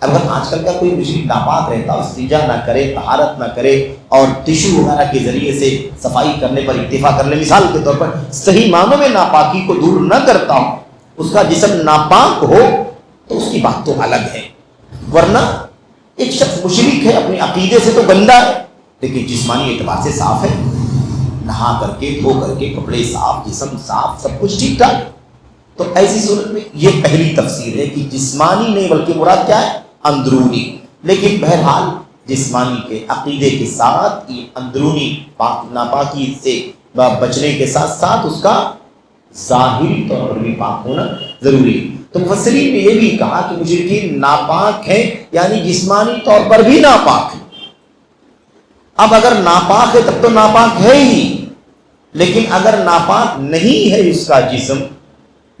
اگر آج کل کا کوئی مشرک ناپاک رہتا ہو، استنجا نہ کرے، طہارت نہ کرے، اور ٹشو وغیرہ کے ذریعے سے صفائی کرنے پر اکتفا کر لے، مثال کے طور پر صحیح معنوں میں ناپاکی کو دور نہ کرتا ہو، اس کا جسم ناپاک ہو تو اس کی بات تو الگ ہے، ورنہ ایک شخص مشرک ہے، اپنے عقیدے سے تو گندا ہے لیکن جسمانی اعتبار سے صاف ہے، نہا کر کے، دھو کر کے، کپڑے صاف، جسم صاف، سب کچھ ٹھیک ٹھاک، تو ایسی صورت میں یہ پہلی تفسیر ہے کہ جسمانی نہیں بلکہ مراد کیا ہے؟ اندرونی۔ لیکن بہرحال جسمانی کے عقیدے کے ساتھ یہ اندرونی ناپاکی سے بچنے کے ساتھ ساتھ اس کا ظاہری طور پر بھی پاک ہونا ضروری ہے۔ تو مفسرین نے یہ بھی کہا کہ مشرکین ناپاک ہیں، یعنی جسمانی طور پر بھی ناپاک ہیں۔ اب اگر ناپاک ہے تب تو ناپاک ہے ہی، لیکن اگر ناپاک نہیں ہے، اس کا جسم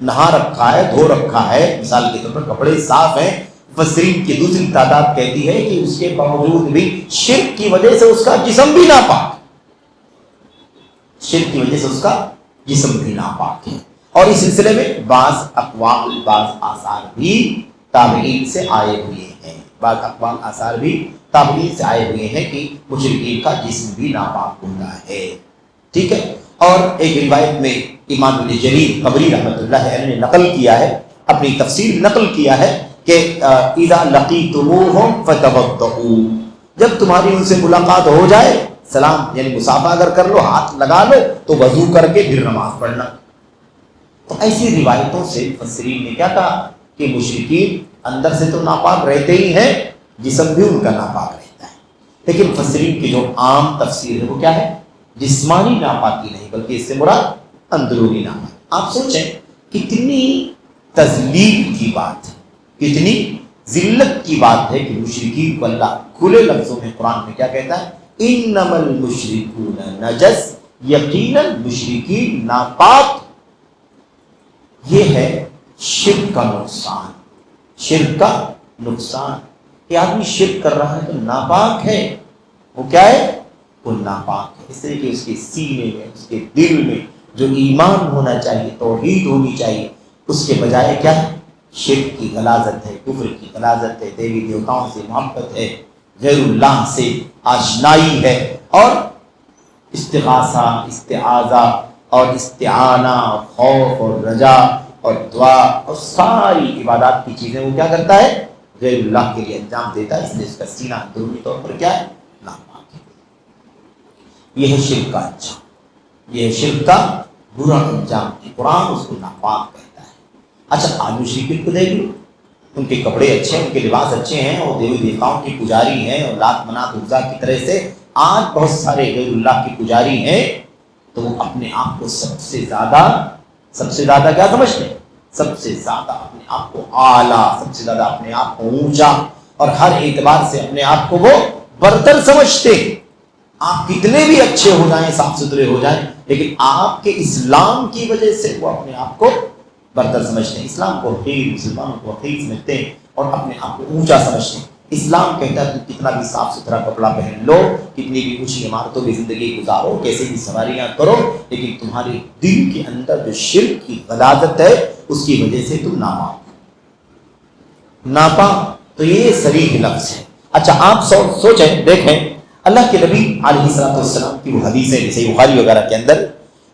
نہا رکھا ہے، دھو رکھا ہے، مثال کے طور پر کپڑے صاف ہیں، مفسرین کی دوسری تعداد کہتی ہے کہ اس کے باوجود بھی شرک کی وجہ سے اس کا جسم بھی ناپاک، شرک کی وجہ سے اس کا جسم بھی ناپاک ہے۔ اور اس سلسلے میں بعض اقوال، بعض آثار بھی تابعین سے آئے ہوئے ہیں، بعض اقوال آثار بھی تابعین سے آئے ہوئے ہیں کہ مشرکین کا جسم بھی ناپاک ہوتا ہے. ٹھیک ہے. اور ایک روایت میں امام ابن جریر طبری رحمۃ اللہ علیہ نے نقل کیا ہے، اپنی تفسیر نقل کیا ہے کہ اذا لقیتموہم فتوضؤوا، جب تمہاری ان سے ملاقات ہو جائے، سلام یعنی مصافحہ اگر کر لو، ہاتھ لگا لو، تو وضو کر کے پھر نماز پڑھنا. تو ایسی روایتوں سے مفسرین نے کیا کہا کہ مشرکین اندر سے تو ناپاک رہتے ہی ہیں، جسم بھی ان کا ناپاک رہتا ہے. لیکن مفسرین کی جو عام تفسیر ہے وہ کیا ہے؟ جسمانی ناپاکی نہیں، بلکہ اس سے مراد اندرونی ناپاکی. آپ سوچیں کتنی تذلیل کی بات ہے، کتنی ذلت کی بات ہے کہ مشرکین کو اللہ کھلے لفظوں میں قرآن میں کیا کہتا ہے؟ انما المشرکون نجس، یقیناً مشرکین ناپاک. یہ ہے شرک کا نقصان. شرک کا نقصان کہ آدمی شرک کر رہا ہے تو ناپاک ہے. وہ کیا ہے؟ وہ ناپاک ہے. اس لیے کہ اس کے سینے میں، اس کے دل میں جو ایمان ہونا چاہیے، توحید ہونی چاہیے، اس کے بجائے کیا ہے؟ شرک کی غلاظت ہے، کفر کی غلاظت ہے، دیوی دیوتاؤں سے محبت ہے، غیر اللہ سے آشنائی ہے، اور استغاثہ، استعاذہ اور استعانہ، خوف اور رجا اور دعا اور ساری عبادات کی چیزیں وہ کیا کرتا ہے؟ غیر اللہ کے لیے انجام دیتا ہے. اس لیے اس کا سینہ اندرونی طور پر کیا ہے؟ ناپاک ہے. یہ ہے شرک کا انجام، یہ ہے شرک کا برا انجام. قرآن اس کو ناپاک کہتا ہے. اچھا آج مشرکین کو دیکھ لو، ان کے کپڑے اچھے ہیں، ان کے لباس اچھے ہیں، اور دیوی دیوتاؤں کی پجاری ہیں، اور لات منات عزا کی طرح سے آج بہت سارے غیر اللہ کے پجاری ہیں. تو وہ اپنے آپ کو سب سے زیادہ کیا سمجھتے ہیں؟ سب سے زیادہ اپنے آپ کو اعلیٰ، سب سے زیادہ اپنے آپ کو اونچا، اور ہر اعتبار سے اپنے آپ کو وہ برتر سمجھتے ہیں. آپ کتنے بھی اچھے ہو جائیں، صاف ستھرے ہو جائیں، لیکن آپ کے اسلام کی وجہ سے وہ اپنے آپ کو برتر سمجھتے ہیں. اسلام کو حقیر، مسلمانوں کو حقیر سمجھتے ہیں اور اپنے آپ کو اونچا سمجھتے ہیں. اسلام کہتا ہے کہ کتنا بھی صاف ستھرا کپڑا پہن لو، کتنی بھی اونچی عمارتوں کی زندگی گزارو، کیسے بھی سواریاں کرو، لیکن تمہارے دل کے اندر جو شرک کی غلاظت ہے اس کی وجہ سے تم ناپاک. تو یہ صریح لفظ ہے. اچھا آپ سوچیں، دیکھیں اللہ کے نبی علیہ الصلوۃ والسلام کی وہ حدیث ہے جیسے بخاری وغیرہ کے اندر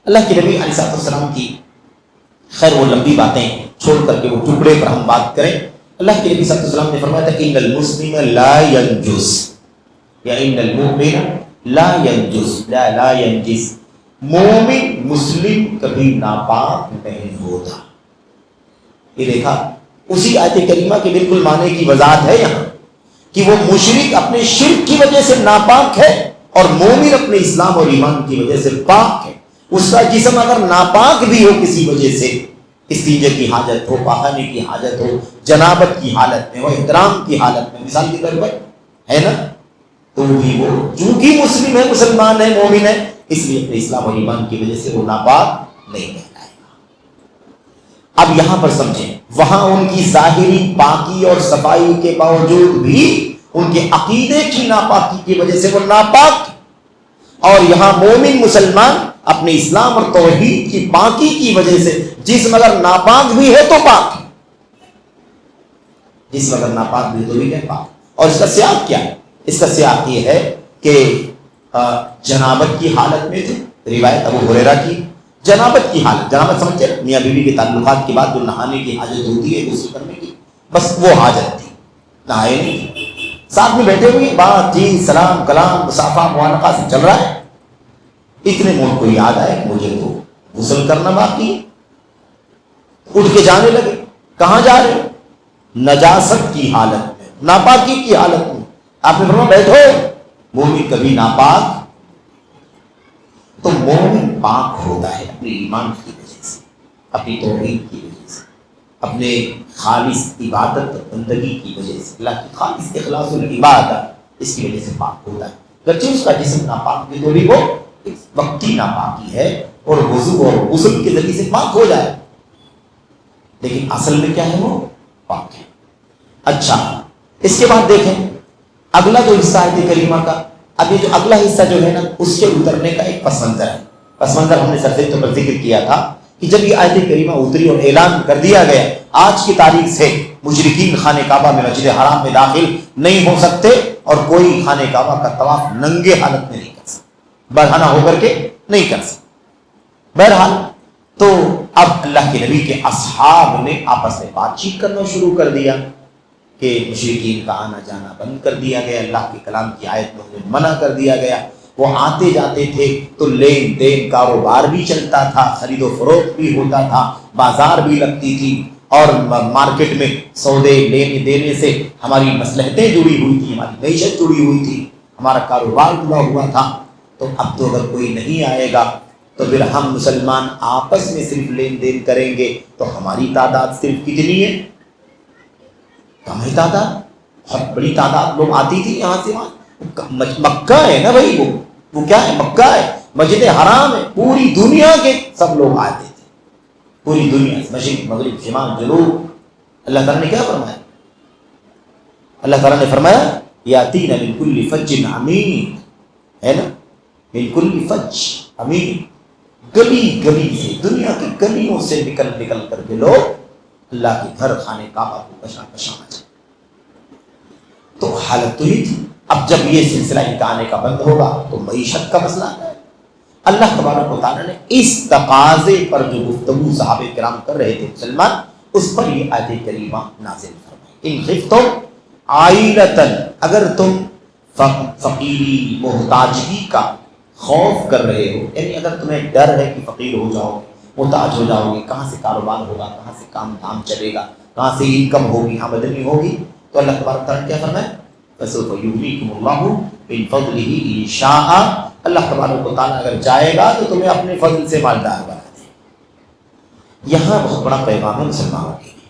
اللہ کے نبی علیہ الصلوۃ والسلام کی، خیر وہ لمبی باتیں چھوڑ کر کے وہ ٹکڑے پر ہم بات کریں. اللہ کے نبی صلی اللہ علیہ وسلم نے فرمایا تھا ان المسلم لا ينجس، یا ان المؤمن لا ينجس، لا ينجس، مومن مسلم کبھی ناپاک نہیں ہوتا. یہ دیکھا اسی آیت کریمہ کے بالکل معنی کی وضاحت ہے یہاں کہ وہ مشرک اپنے شرک کی وجہ سے ناپاک ہے اور مومن اپنے اسلام اور ایمان کی وجہ سے پاک ہے. اس کا جسم اگر ناپاک بھی ہو کسی وجہ سے، استنجے کی حاجت ہو، پاخانے کی حاجت ہو، جنابت کی حالت میں ہو، احترام کی حالت میں، مثال کے طور پر ہے نا، تو بھی وہ چونکہ مسلم ہے، مسلمان ہے، مومن ہے، اس لیے اپنے اسلام اور ایمان کی وجہ سے وہ ناپاک نہیں کہلائے گا. اب یہاں پر سمجھیں، وہاں ان کی ظاہری پاکی اور صفائی کے باوجود بھی ان کے عقیدے کی ناپاکی کی وجہ سے وہ ناپاک، اور یہاں مومن مسلمان اپنے اسلام اور توحید کی پاکی کی وجہ سے جسم اگر ناپاک بھی ہے تو پاک، جسم اگر ناپاک بھی تو بھی کیا پاک. اور اس کا سیاق کیا ہے؟ اس کا سیاق یہ ہے کہ جنابت کی حالت میں تھے. روایت ابو ہریرہ کی، جنابت کی حالت، جنابت سمجھتے ہیں میاں بیوی کے تعلقات کے بعد جو نہانے کی حاجت ہوتی ہے غسل کرنے کی، بس وہ حاجت تھی، نہائے نہیں، ساتھ میں بیٹھے ہوئے بات چیت، سلام کلام، مصافحہ معانقہ سے چل رہا ہے. اتنے میں ان کو یاد آئے کہ مجھے تو غسل کرنا باقی ہے. اٹھ کے جانے لگے. کہاں جا رہے؟ نجاست کی حالت میں، ناپاکی کی حالت میں. آپ نے فرمایا بیٹھو. مومن کبھی ناپاک، تو مومن پاک ہوتا ہے اپنے ایمان کی وجہ سے، اپنی توحید کی وجہ سے، اپنے خالص عبادت بندگی کی وجہ سے، اللہ کی خالص اخلاص العبادت، اس کی وجہ سے پاک ہوتا ہے. گرچہ اس کا جسم ناپاک بھی تو بھی وہ وقتی ناپاکی ہے اور وضو اور غسل کے ذریعے سے پاک ہو جائے، لیکن اصل میں کیا ہے؟ وہ پاک ہے. اچھا اس کے بعد دیکھیں اگلا جو حصہ آیت کریمہ کا، اب یہ جو اگلا حصہ جو ہے نا اس کے اترنے کا ایک پس منظر ہے. پس منظر ہم نے سرسری پر ذکر کیا تھا کہ جب یہ آیت کریمہ اتری اور اعلان کر دیا گیا آج کی تاریخ سے مشرکین خانہ کعبہ میں مسجد حرام میں داخل نہیں ہو سکتے اور کوئی خانہ کعبہ کا طواف ننگے حالت میں نہیں کر سکتا، برہنہ ہو کر کے نہیں کر سکتا۔ بہرحال تو اب اللہ کے نبی کے اصحاب نے آپس میں بات چیت کرنا شروع کر دیا کہ مشرکین کا آنا جانا بند کر دیا گیا، اللہ کے کلام کی آیت میں انہیں منع کر دیا گیا۔ وہ آتے جاتے تھے تو لین دین کاروبار بھی چلتا تھا، خرید و فروخت بھی ہوتا تھا، بازار بھی لگتی تھی، اور مارکیٹ میں سودے لینے دینے سے ہماری مصلحتیں جڑی ہوئی تھی، ہماری معیشت جڑی ہوئی تھی، ہمارا کاروبار جڑا ہوا تھا۔ تو اب تو اگر کوئی نہیں آئے گا تو پھر ہم مسلمان آپس میں صرف لین دین کریں گے تو ہماری تعداد صرف کتنی ہے؟ ہماری تعداد بہت بڑی تعداد لوگ آتی تھی یہاں سے وہاں۔ مکہ ہے نا بھائی، وہ کیا ہے؟ مکہ ہے، مسجد حرام ہے، پوری دنیا کے سب لوگ آتے تھے، پوری دنیا، مشرق مغرب شمال جنوب۔ اللہ تعالیٰ نے کیا فرمایا؟ اللہ تعالیٰ نے فرمایا یاتین من کل فج عمیق، ہے نا، من کل فج عمیق، گلی گلی سے، دنیا کی گلیوں سے نکل نکل کر کے لوگ اللہ کے گھر خانہ کعبہ کو کشاں کشاں آ جائے۔ تو حالت تو ہی تھی۔ اب جب یہ سلسلہ ان کا آنے کا بند ہوگا تو معیشت کا مسئلہ ہے۔ اللہ تبارک و تعالیٰ نے اس تقاضے پر جو گفتگو صحابہ کرام کر رہے تھے مسلمان، اس پر یہ آیت کریمہ نازل فرمائی، ان خفتم عائلۃ، اگر تم فقیری محتاجگی کا خوف کر رہے ہو، یعنی اگر تمہیں ڈر ہے کہ فقیر ہو جاؤ گے، محتاج ہو جاؤ گے، کہاں سے کاروبار ہوگا، کہاں سے کام دھام چلے گا، کہاں سے انکم ہوگی، آمدنی ہوگی، تو اللہ تبارک و تعالیٰ نے کیا فرمایا؟ فسوف یغنیکم اللہ من فضلہ ان شاء، اللہ تبارک و تعالیٰ اگر چاہے گا تو تمہیں اپنے فضل سے مالدار بنا دے۔ یہاں بہت بڑا پیغام ہے مسلمانوں کے لیے،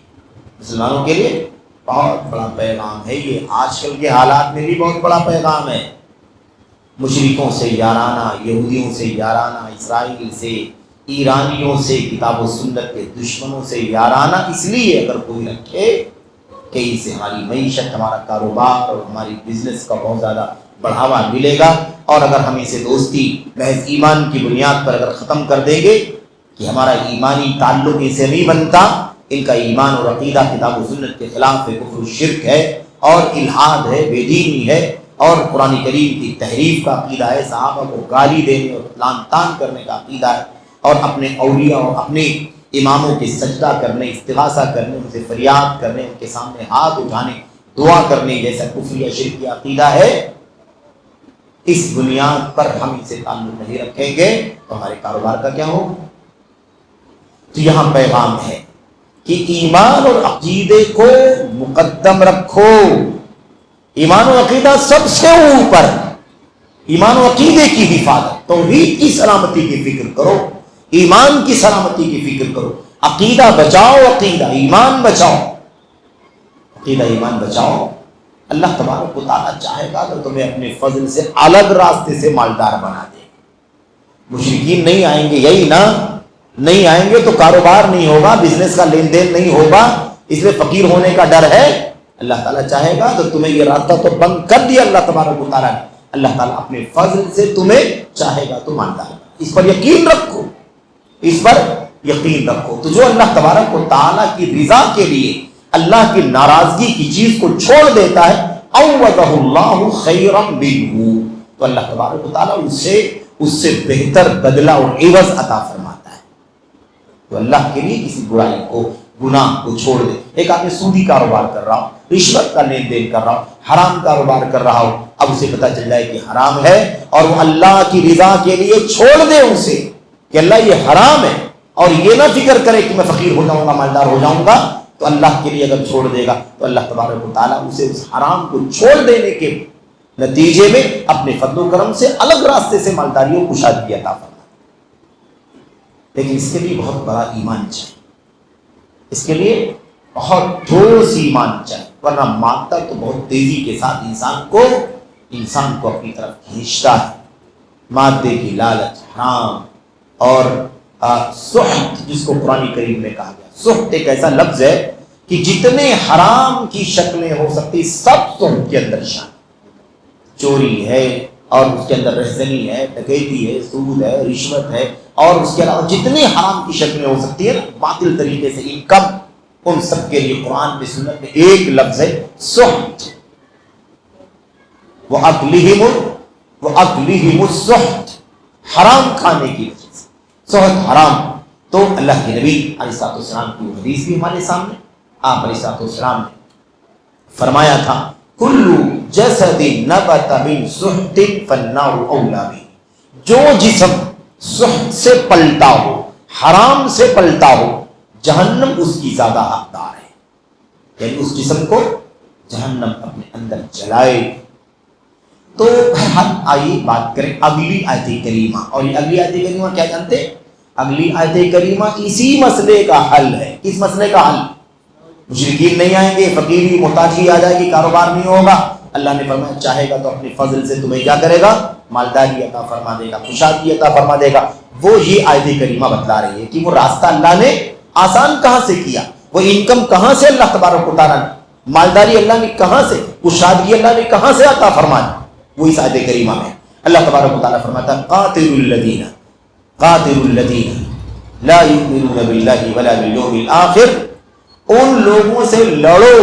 مسلمانوں کے لیے بہت بڑا پیغام ہے یہ، آج کل کے حالات میں بھی بہت بڑا پیغام ہے۔ مشرکوں سے یارانہ، یہودیوں سے یارانہ، اسرائیل سے، ایرانیوں سے، کتاب و سنت کے دشمنوں سے یارانہ اس لیے اگر کوئی رکھے کہ اس سے ہماری معیشت، ہمارا کاروبار اور ہماری بزنس کا بہت زیادہ بڑھاوا ملے گا، اور اگر ہم اسے دوستی محض ایمان کی بنیاد پر اگر ختم کر دیں گے کہ ہمارا ایمانی تعلق ان سے نہیں بنتا، ان کا ایمان اور عقیدہ کتاب و سنت کے خلاف ہے، کفر و شرک ہے اور الحاد ہے، بے دینی ہے، اور قرآن کریم کی تحریف کا عقیدہ ہے، صحابہ کو گالی دینے اور لعن طعن کرنے کا عقیدہ ہے، اور اپنے اولیاء اور اپنے اماموں کے سجدہ کرنے، استغاثہ کرنے، ان سے فریاد کرنے، ان کے سامنے ہاتھ اٹھانے، دعا کرنے جیسا کفر یا شرک کی عقیدہ ہے، اس بنیاد پر ہم ان سے تعلق نہیں رکھیں گے تو ہمارے کاروبار کا کیا ہوگا؟ تو یہاں پیغام ہے کہ ایمان اور عقیدے کو مقدم رکھو، ایمان و عقیدہ سب سے اوپر، ایمان و عقیدے کی حفاظت، توحید کی سلامتی کی فکر کرو، ایمان کی سلامتی کی فکر کرو، عقیدہ بچاؤ، عقیدہ ایمان بچاؤ، عقیدہ ایمان بچاؤ۔ اللہ تبارک و تعالیٰ چاہے گا تو تمہیں اپنے فضل سے الگ راستے سے مالدار بنا دے۔ مشرکین نہیں آئیں گے، یہی نا، نہیں آئیں گے تو کاروبار نہیں ہوگا، بزنس کا لین دین نہیں ہوگا، اس لیے فقیر ہونے کا ڈر ہے۔ اللہ تعالیٰ چاہے گا تو تمہیں یہ راستہ تو بند کر دیا اللہ تبارک و تعالیٰ نے، اللہ تعالیٰ اپنے فضل سے تمہیں چاہے گا تو مالدار بنا۔ اس پر یقین رکھو، اس پر یقین رکھو۔ تو جو اللہ تبارک و تعالیٰ کی رضا کے لیے اللہ کی ناراضگی کی چیز کو چھوڑ دیتا ہے، عوضہ اللہ خیرا منہ، تو اللہ تبارک و تعالیٰ اس سے بہتر بدلہ اور عوض عطا فرماتا ہے۔ تو اللہ کے لیے کسی برائی کو، گناہ کو چھوڑ دے۔ ایک آدمی سودی کاروبار کر رہا ہو، رشوت کا لین دین کر رہا ہو، حرام کاروبار کر رہا ہو، اب اسے پتہ چل جائے کہ حرام ہے اور وہ اللہ کی رضا کے لیے چھوڑ دے اسے کہ اللہ یہ حرام ہے، اور یہ نہ فکر کرے کہ میں فقیر ہو جاؤں گا، مالدار ہو جاؤں گا، تو اللہ کے لیے اگر چھوڑ دے گا تو اللہ تبارک و تعالیٰ اسے اس حرام کو چھوڑ دینے کے نتیجے میں اپنے فضل و کرم سے الگ راستے سے مالداری و کشادگی عطا فرماتا ہے۔ لیکن اس کے لیے بہت بڑا ایمان چاہیے، اس کے لیے بہت ٹھوس ایمان چاہیے، ورنہ مانگتا تو بہت تیزی کے ساتھ انسان کو اپنی طرف کھینچتا ہے۔ مادے کی لالچ، حرام اور سخط، جس کو قرآن کریم میں کہا گیا، سخط ایک ایسا لفظ ہے کہ جتنے حرام کی شکلیں ہو سکتی سب سخط کے اندر شامل، چوری ہے اور اس کے اندر رہزنی ہے، ڈکیتی ہے، سود ہے، رشوت ہے، اور اس کے علاوہ جتنی حرام کی شکلیں ہو سکتی ہیں نا، باطل طریقے سے انکم، ان سب کے لیے قرآن کی سنت میں ایک لفظ ہے سحت. وَأَكْلِهِمُ السُّحْتِ, حرام کھانے کی وجہ سے سحت حرام. تو اللہ کے نبی علیہ السلام کی حدیث بھی ہمارے سامنے. آپ علیہ السلام نے فرمایا تھا کل جسد نبت من سحت فالنار اولی بہ, جو جسم سحت سے پلتا ہو, حرام سے پلتا ہو, جہنم اس کی زیادہ حقدار ہے. یعنی اس جسم کو جہنم اپنے اندر جلائے. تو بہرحال آئیے بات کریں اگلی آیت کریمہ. اور یہ اگلی آیت کریمہ کیا جانتے ہیں؟ اگلی آیت کریمہ اسی مسئلے کا حل ہے. کس مسئلے کا حل؟ مشرکین نہیں آئیں گے, فقیری محتاجی آ جائے گی, کاروبار نہیں ہوگا. اللہ نے فرمایا چاہے گا تو اپنے فضل سے تمہیں کیا کرے گا؟ مالداری عطا فرما دے گا, خوشحالی عطا فرما دے گا. وہ یہ آیت کریمہ بتلا رہی ہے کہ وہ راستہ اللہ نے آسان کہاں سے کیا, وہ انکم کہاں سے اللہ تبارک و تعالیٰ نے, مالداری اللہ نے کہاں سے, خوشحالی اللہ نے کہاں سے عطا فرما دی. وہ اس آیت کریمہ میں اللہ تبارک و تعالیٰ فرماتا ہے قاتل الذین لا یؤمنون باللہ ولا بالیوم الآخر, ان لوگوں سے لڑو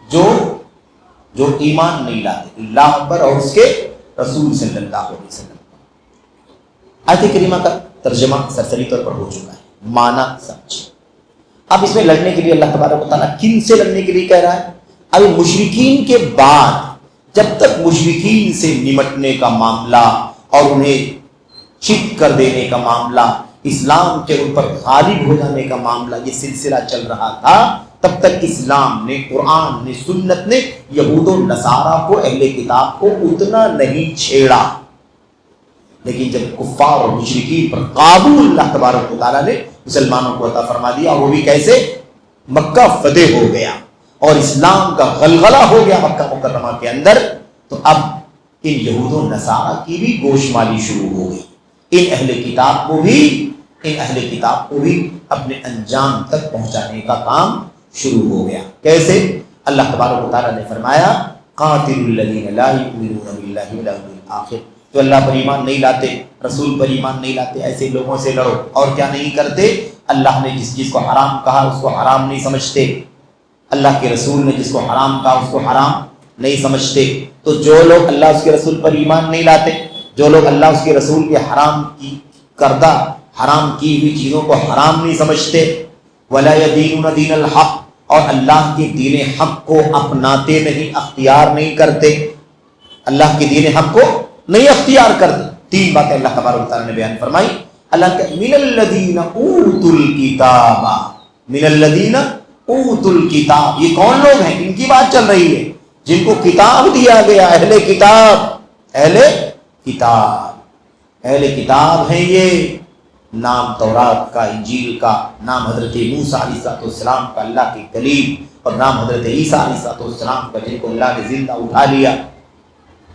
جو ایمان نہیں لاتے اللہ پر اور اس کے رسول صلی اللہ علیہ وسلم. آیت کریمہ کا ترجمہ سرسری طور پر ہو چکا ہے, معنی سمجھے. اب اس میں لڑنے کے لیے اللہ تبارک و تعالیٰ کن سے لڑنے کے لیے کہہ رہا ہے؟ اب مشرکین کے بعد جب تک مشرکین سے نمٹنے کا معاملہ اور انہیں چت کر دینے کا معاملہ, اسلام کے ان پر غالب ہو جانے کا معاملہ, یہ سلسلہ چل رہا تھا, تب تک اسلام نے, قرآن نے, سنت نے یہود و نصارہ کو, اہل کتاب کو اتنا نہیں چھیڑا. لیکن جب کفار اور مشرکین پر قابو اللہ تبارک و تعالیٰ نے مسلمانوں کو عطا فرما دیا, اور وہ بھی کیسے؟ مکہ فتح ہو گیا اور اسلام کا غلغلہ ہو گیا مکہ مکرمہ کے اندر, تو اب ان یہود و نصارہ کی بھی گوشمالی شروع ہو گئی. ان اہل کتاب کو بھی اپنے انجام تک پہنچانے کا کام شروع ہو گیا. کیسے؟ اللہ تبارک و تعالیٰ نے فرمایا قاتل الذین لا یؤمنون باللہ ولا بالآخر, جو اللہ پر ایمان نہیں لاتے, رسول پر ایمان نہیں لاتے, ایسے لوگوں سے لڑو. اور کیا نہیں کرتے؟ اللہ نے جس چیز کو حرام کہا اس کو حرام نہیں سمجھتے, اللہ کے رسول نے جس کو حرام کہا اس کو حرام نہیں سمجھتے. تو جو لوگ اللہ اس کے رسول پر ایمان نہیں لاتے, جو لوگ اللہ اس کے رسول کے حرام کی کردہ, حرام کی ہوئی چیزوں کو حرام نہیں سمجھتے, ولا یدینون دین الحق, اور اللہ کے دین حق کو اپناتے نہیں, اختیار نہیں کرتے, اللہ کے دین حق کو نہیں اختیار کرتے. تین باتیں اللہ تبارک و تعالیٰ نے بیان فرمائی. اللہ کہ من الذین اوتوا الکتاب, من الذین اوتوا الکتاب, یہ کون لوگ ہیں؟ ان کی بات چل رہی ہے جن کو کتاب دیا گیا, اہل کتاب. اہل کتاب ہیں یہ, نام تورات کا, انجیل کا, نام حضرت موسیٰ علیہ السلام کا اللہ کے کلیم, اور نام حضرت عیسیٰ علیہ السلام کا جن کو اللہ نے زندہ اٹھا لیا,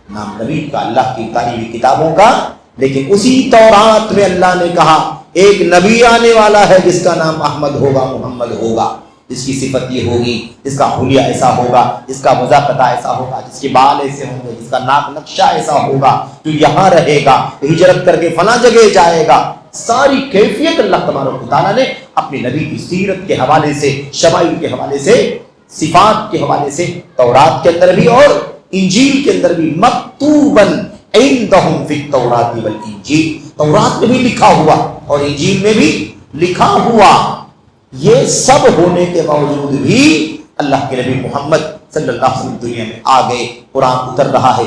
نام نبی کا اللہ کی اتاری ہوئی کتابوں کا. لیکن اسی تورات میں اللہ نے کہا ایک نبی آنے والا ہے جس کا نام احمد ہوگا, محمد ہوگا, جس کی صفت یہ ہوگی, جس کا حلیہ ایسا ہوگا, جس کا مذاقتہ ایسا ہوگا, جس کے بال ایسے ہوں گے, جس کا ناک نقشہ ایسا ہوگا, جو یہاں رہے گا, ہجرت کر کے فلاں جگہ جائے گا. ساری کیفیت اللہ تبارک و تعالیٰ نے اپنے نبی کی سیرت کے حوالے سے, شمائل کے حوالے سے, صفات کے حوالے سے تورات کے اندر بھی اور انجیل کے اندر بھی, مکتوباً عندہم فی التوراۃ والانجیل, تورات میں بھی لکھا ہوا اور انجیل میں بھی لکھا ہوا. یہ سب ہونے کے باوجود بھی اللہ کے نبی محمد صلی اللہ علیہ وسلم دنیا میں آ گئے, قرآن اتر رہا ہے,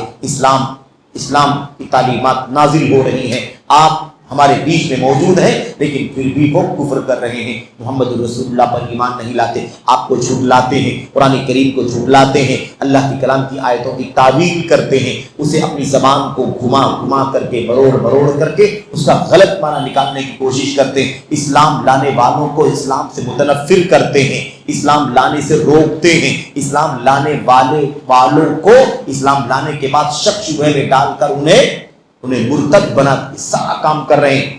اسلام کی تعلیمات نازل ہو رہی ہیں, آپ ہمارے بیچ میں موجود ہیں, لیکن پھر بھی وہ کفر کر رہے ہیں, محمد رسول اللہ پر ایمان نہیں لاتے, آپ کو جھٹلاتے ہیں, قرآن کریم کو جھٹلاتے ہیں, اللہ کے کلام کی آیتوں کی تعویل کرتے ہیں, اسے اپنی زبان کو گھما کر کے, مروڑ کر کے اس کا غلط معنی نکالنے کی کوشش کرتے ہیں, اسلام لانے والوں کو اسلام سے متنفر کرتے ہیں, اسلام لانے سے روکتے ہیں, اسلام لانے والوں کو اسلام لانے کے بعد شک شبہ میں ڈال کر انہیں مرتد بنا سارا کام کر رہے ہیں.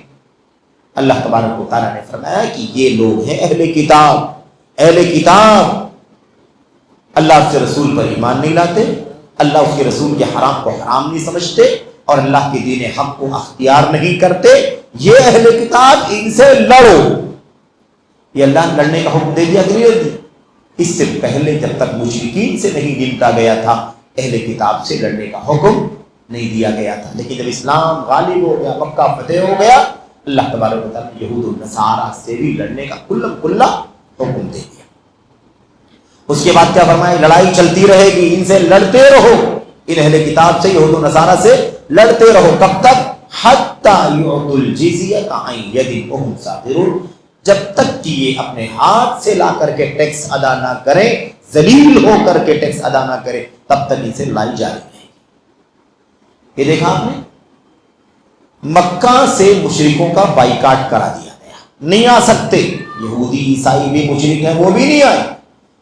اللہ تبارک و تعالیٰ نے فرمایا کہ یہ لوگ ہیں اہل کتاب, اللہ کے رسول پر ایمان نہیں لاتے, اللہ اس کے رسول کے حرام کو حرام نہیں سمجھتے, اور اللہ کے دین حق کو اختیار نہیں کرتے. یہ اہل کتاب, ان سے لڑو. یہ اللہ نے لڑنے کا حکم دے دیا کہ نہیں دے دیا؟ اس سے پہلے جب تک مشرکین سے نہیں گنتا گیا تھا اہل کتاب سے لڑنے کا حکم نہیں دیا گیا تھا، لیکن جب اسلام غالب ہو گیا، مکہ فتح ہو گیا، اللہ تبارک و تعالیٰ نے یہود و نصارہ سے بھی لڑنے کا کلہ حکم دے دیا۔ اس کے بعد کیا فرمایا؟ لڑائی چلتی رہے گی، ان سے لڑتے رہو، ان اہل کتاب سے، یہود و نصارہ سے لڑتے رہو، کب تک؟ حتیٰ یعطوا الجزیۃ عن ید وہم صاغرون، جب تک کہ یہ اپنے ہاتھ سے لا کر کے ٹیکس ادا نہ کریں، ذلیل ہو کر کے ٹیکس ادا نہ کریں، تب تک ان سے لڑائی جاری رہے گی۔ یہ دیکھا آپ نے، مکہ سے مشرکوں کا بائیکاٹ کرا دیا گیا، نہیں آ سکتے، یہودی عیسائی بھی مشرک ہیں، وہ بھی نہیں آئے،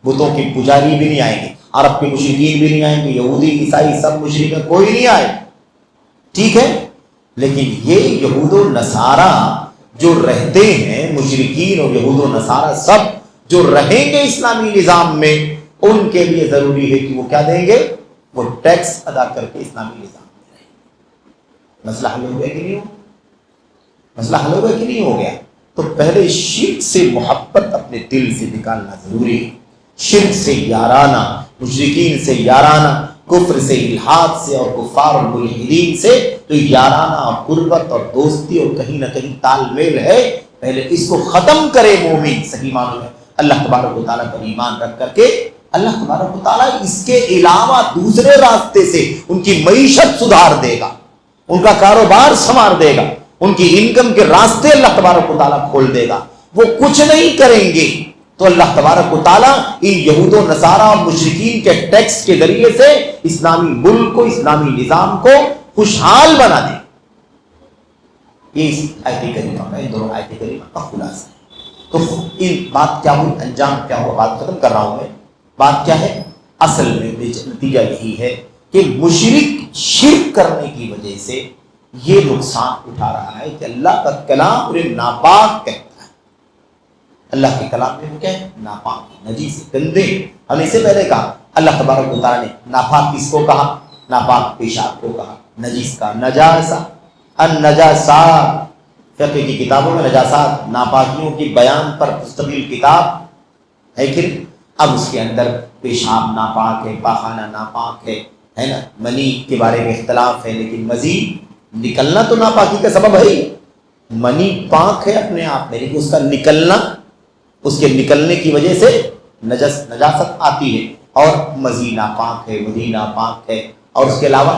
بتوں کے پجاری بھی نہیں آئیں گے، عرب کے مشرکین بھی نہیں آئیں گے، یہودی عیسائی سب مشرک ہیں، کوئی نہیں آئے، ٹھیک ہے۔ لیکن یہ یہود و نصارہ جو رہتے ہیں، مشرکین اور یہود و نصارہ سب جو رہیں گے اسلامی نظام میں، ان کے لیے ضروری ہے کہ وہ کیا دیں گے؟ وہ ٹیکس ادا کر کے اسلامی نظام میں رہیں گے۔ مسئلہ حل ہو گیا کہ نہیں ہو؟ مسئلہ حل ہو گیا کہ نہیں ہو گیا؟ تو پہلے شرک سے محبت اپنے دل سے نکالنا ضروری ہے، شرک سے یارانہ، مشرکین سے یارانہ، کفر سے، الحاد سے اور کفار اور ملحدین سے تو یارانہ اور قربت اور دوستی اور کہیں نہ کہیں تال میل ہے، پہلے اس کو ختم کرے مومن صحیح معنوں میں اللہ تبارک و تعالیٰ پر ایمان رکھ کر کے، اللہ تبارک و تعالیٰ اس کے علاوہ دوسرے راستے سے ان کی معیشت سدھار دے گا، ان کا کاروبار سنوار دے گا، ان کی انکم کے راستے اللہ تبارک و تعالیٰ کھول دے گا۔ وہ کچھ نہیں کریں گے تو اللہ تبارک و تعالیٰ ان یہود و نصارہ اور مشرکین کے ٹیکس کے ذریعے سے اسلامی ملک کو، اسلامی نظام کو خوشحال بنا دے۔ یہ اس آیت کریمہ کا، ان دونوں آیت کریمہ کا خلاصہ ہے۔ تو ان بات کیا ہوئی، انجام کیا ہوا، بات ختم کر رہا ہوں میں۔ بات کیا ہے؟ اصل میں نتیجہ یہی ہے کہ مشرک شرک کرنے کی وجہ سے یہ نقصان اٹھا رہا ہے کہ اللہ کا کلام انہیں ناپاک کہتا ہے۔ اللہ کے کلام میں وہ کیا ہے؟ ناپاک، نجیس، گندے۔ ہم اس سے پہلے کہا اللہ تبارک و تعالیٰ نے ناپاک کس کو کہا؟ ناپاک پیشاب کو کہا، نجیس کا نجاسہ، النجاسات، فقہ کی کتابوں میں نجاسات، ناپاکیوں کی بیان پر مستقل کتاب ہے کہ اب اس کے اندر پیشاب ناپاک ہے، پاخانہ ناپاک ہے نا، منی کے بارے میں اختلاف ہے، لیکن مزید نکلنا تو ناپاکی کا سبب ہے ہی۔ منی پاک ہے اپنے آپ میں، لیکن اس کا نکلنا، اس کے نکلنے کی وجہ سے نجاست آتی ہے، اور مزید ناپاک ہے، ودی ناپاک ہے، اور اس کے علاوہ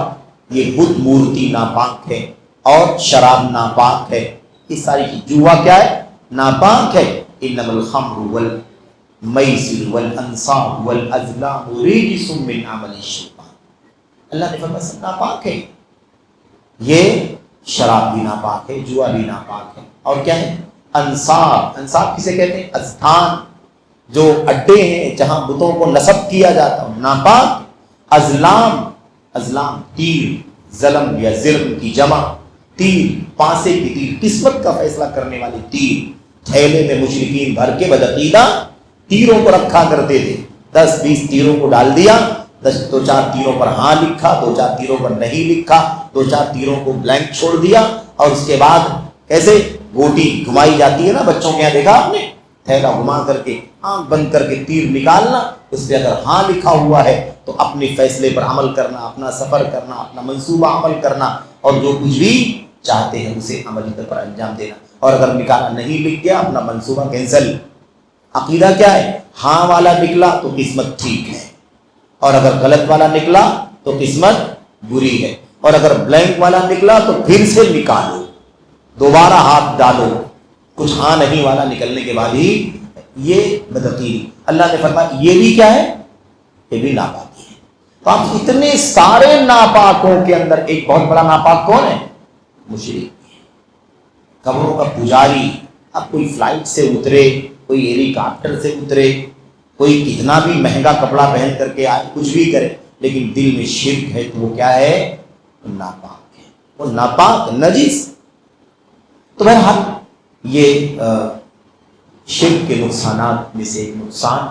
یہ بت مورتی ناپاک ہے، اور شراب ناپاک ہے، اس ساری کی جوا کیا ہے؟ ناپاک ہے۔ انما الخمر والمیسر والانصاب والازلام رجس من عمل الشیطان، اللہ نے فرمایا سب ناپاک ہے، یہ شراب بھی ناپاک ہے، جوا بھی ناپاک ہے، اور کیا ہے؟ انصاب، انصاب کسے کہتے ہیں؟ استھان، جو اڈے ہیں جہاں بتوں کو نصب کیا جاتا ہے، ناپاک۔ ازلام، ازلام تیر، ظلم یا ظلم کی جمع، تیر، پانسے کی تیر، قسمت کا فیصلہ کرنے والی تیر۔ تھیلے میں مشرکین بھر کے بدعقیدہ تیروں کو رکھا کرتے تھے، 10-20 تیروں کو ڈال دیا، 2-4 تیروں پر ہاں لکھا، 2-4 تیروں پر نہیں لکھا، 2-4 تیروں کو بلینک چھوڑ دیا، اور اس کے بعد کیسے گوٹی گھمائی جاتی ہے نا بچوں کے یہاں، دیکھا آپ نے؟ تھیلا گھما کر کے آنکھ بند کر کے تیر نکالنا، اس پہ اگر ہاں لکھا ہوا ہے تو اپنے فیصلے پر عمل کرنا، اپنا سفر کرنا، اپنا منصوبہ عمل کرنا، اور جو کچھ بھی چاہتے ہیں اسے عملی طور پر انجام دینا، اور اگر نکالا نہیں لکھ گیا اپنا منصوبہ کینسل۔ عقیدہ کیا ہے؟ ہاں والا نکلا تو قسمت ٹھیک ہے، اور اگر غلط والا نکلا تو قسمت بری ہے، اور اگر بلینک والا نکلا تو پھر سے نکالو، دوبارہ ہاتھ ڈالو، کچھ ہاں نہیں والا نکلنے کے بعد ہی، یہ بدعقیدی۔ اللہ نے فرمایا یہ بھی کیا ہے؟ یہ بھی ناپاکی ہے۔ تو آپ اتنے سارے ناپاکوں کے اندر ایک بہت بڑا ناپاک کون ہے؟ مشرک، قبروں کا پجاری۔ اب کوئی فلائٹ سے اترے، کوئی ہیلی کاپٹر سے اترے، کوئی کتنا بھی مہنگا کپڑا پہن کر کے آئے، کچھ بھی کرے، لیکن دل میں شرک ہے تو وہ کیا ہے؟ ناپاک ہے، وہ ناپاک، نجس۔ تو بہرحال یہ شرک کے نقصانات میں سے ایک نقصان،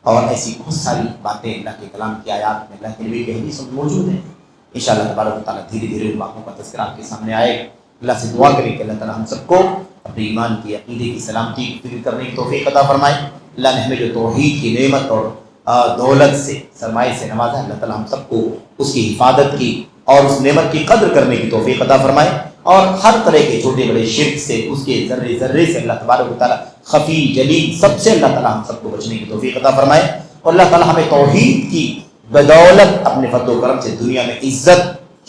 اور ایسی بہت ساری باتیں اللہ کے کلام کی آیات میں، اللہ کے نبی کی حدیث میں موجود ہیں۔ انشاءاللہ تبارک و تعالیٰ دھیرے دھیرے ان باتوں کا تذکرہ آپ کے سامنے آئے۔ اللہ سے دعا کریں کہ اللہ تعالیٰ ہم سب کو اپنے ایمان کی عقیدے کی سلامتی کی فکر کرنے کی توفیق عطا فرمائے۔ اللہ نے ہمیں جو توحید کی نعمت اور دولت سے سرمایہ سے نوازا، اللہ تعالیٰ ہم سب کو اس کی حفاظت کی اور اس نعمت کی قدر کرنے کی توفیق عطا فرمائے، اور ہر طرح کے چھوٹے بڑے شرک سے، اس کے ذرے ذرے سے اللہ تبارک و تعالیٰ، خفی جلی سب سے اللہ تعالیٰ ہم سب کو بچنے کی توفیق عطا فرمائے، اور اللہ تعالیٰ ہمیں توحید کی بدولت اپنے فضل و کرم سے دنیا میں عزت،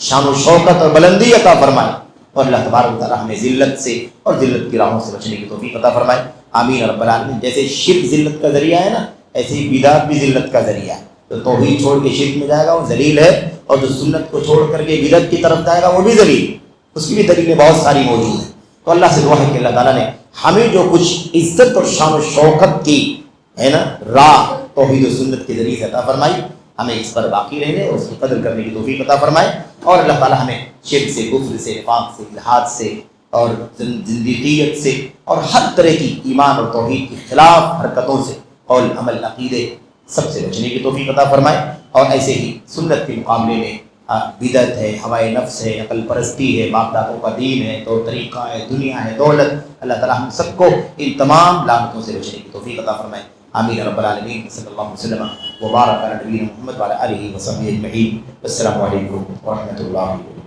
شان و شوکت اور بلندی عطا فرمائے، اور اللہ تبارک و تعالیٰ ہمیں ذلت سے اور ذلت کی راہوں سے بچنے کی توفیق عطا فرمائے، آمین رب العالمین۔ جیسے شرک ذلت کا ذریعہ ہے نا، ایسے ہی بدعت بھی ذلت کا ذریعہ ہے۔ تو توحید چھوڑ کے شرک میں جائے گا وہ ذلیل ہے، اور جو سنت کو چھوڑ کر کے بدعت کی طرف جائے گا وہ بھی ذلیل، اس کی بھی دلیلیں بہت ساری موجود ہیں۔ تو اللہ سے دعا ہے کہ اللہ تعالیٰ نے ہمیں جو کچھ عزت اور شان و شوکت کی ہے نا راہ توحید و سنت کے ذریعے سے عطا فرمائی، ہمیں اس پر باقی رہنے اور اس کی قدر کرنے کی توفیق عطا فرمائے، اور اللہ تعالیٰ ہمیں شرک سے، کفر سے، نفاق سے، الحاد سے اور زندیقیت سے اور ہر طرح کی ایمان اور توحید کے خلاف حرکتوں سے، قول عمل عقیدے سب سے بچنے کی توفیق عطا فرمائے، اور ایسے ہی سنت کے مقابلے میں بدعت ہے، ہوائے نفس ہے، عقل پرستی ہے، باپ دادوں کا دین ہے، طور طریقہ ہے، دنیا ہے، دولت، اللہ تعالیٰ ہم سب کو ان تمام لعنتوں سے بچنے کی توفیق عطا فرمائے، آمین رب العالمین۔ صلی اللہ علیہ وسلم وبارک علی نبینا محمد وعلی آلہ وصحبہ اجمعین۔ السلام علیکم ورحمۃ اللہ وبرکاتہ۔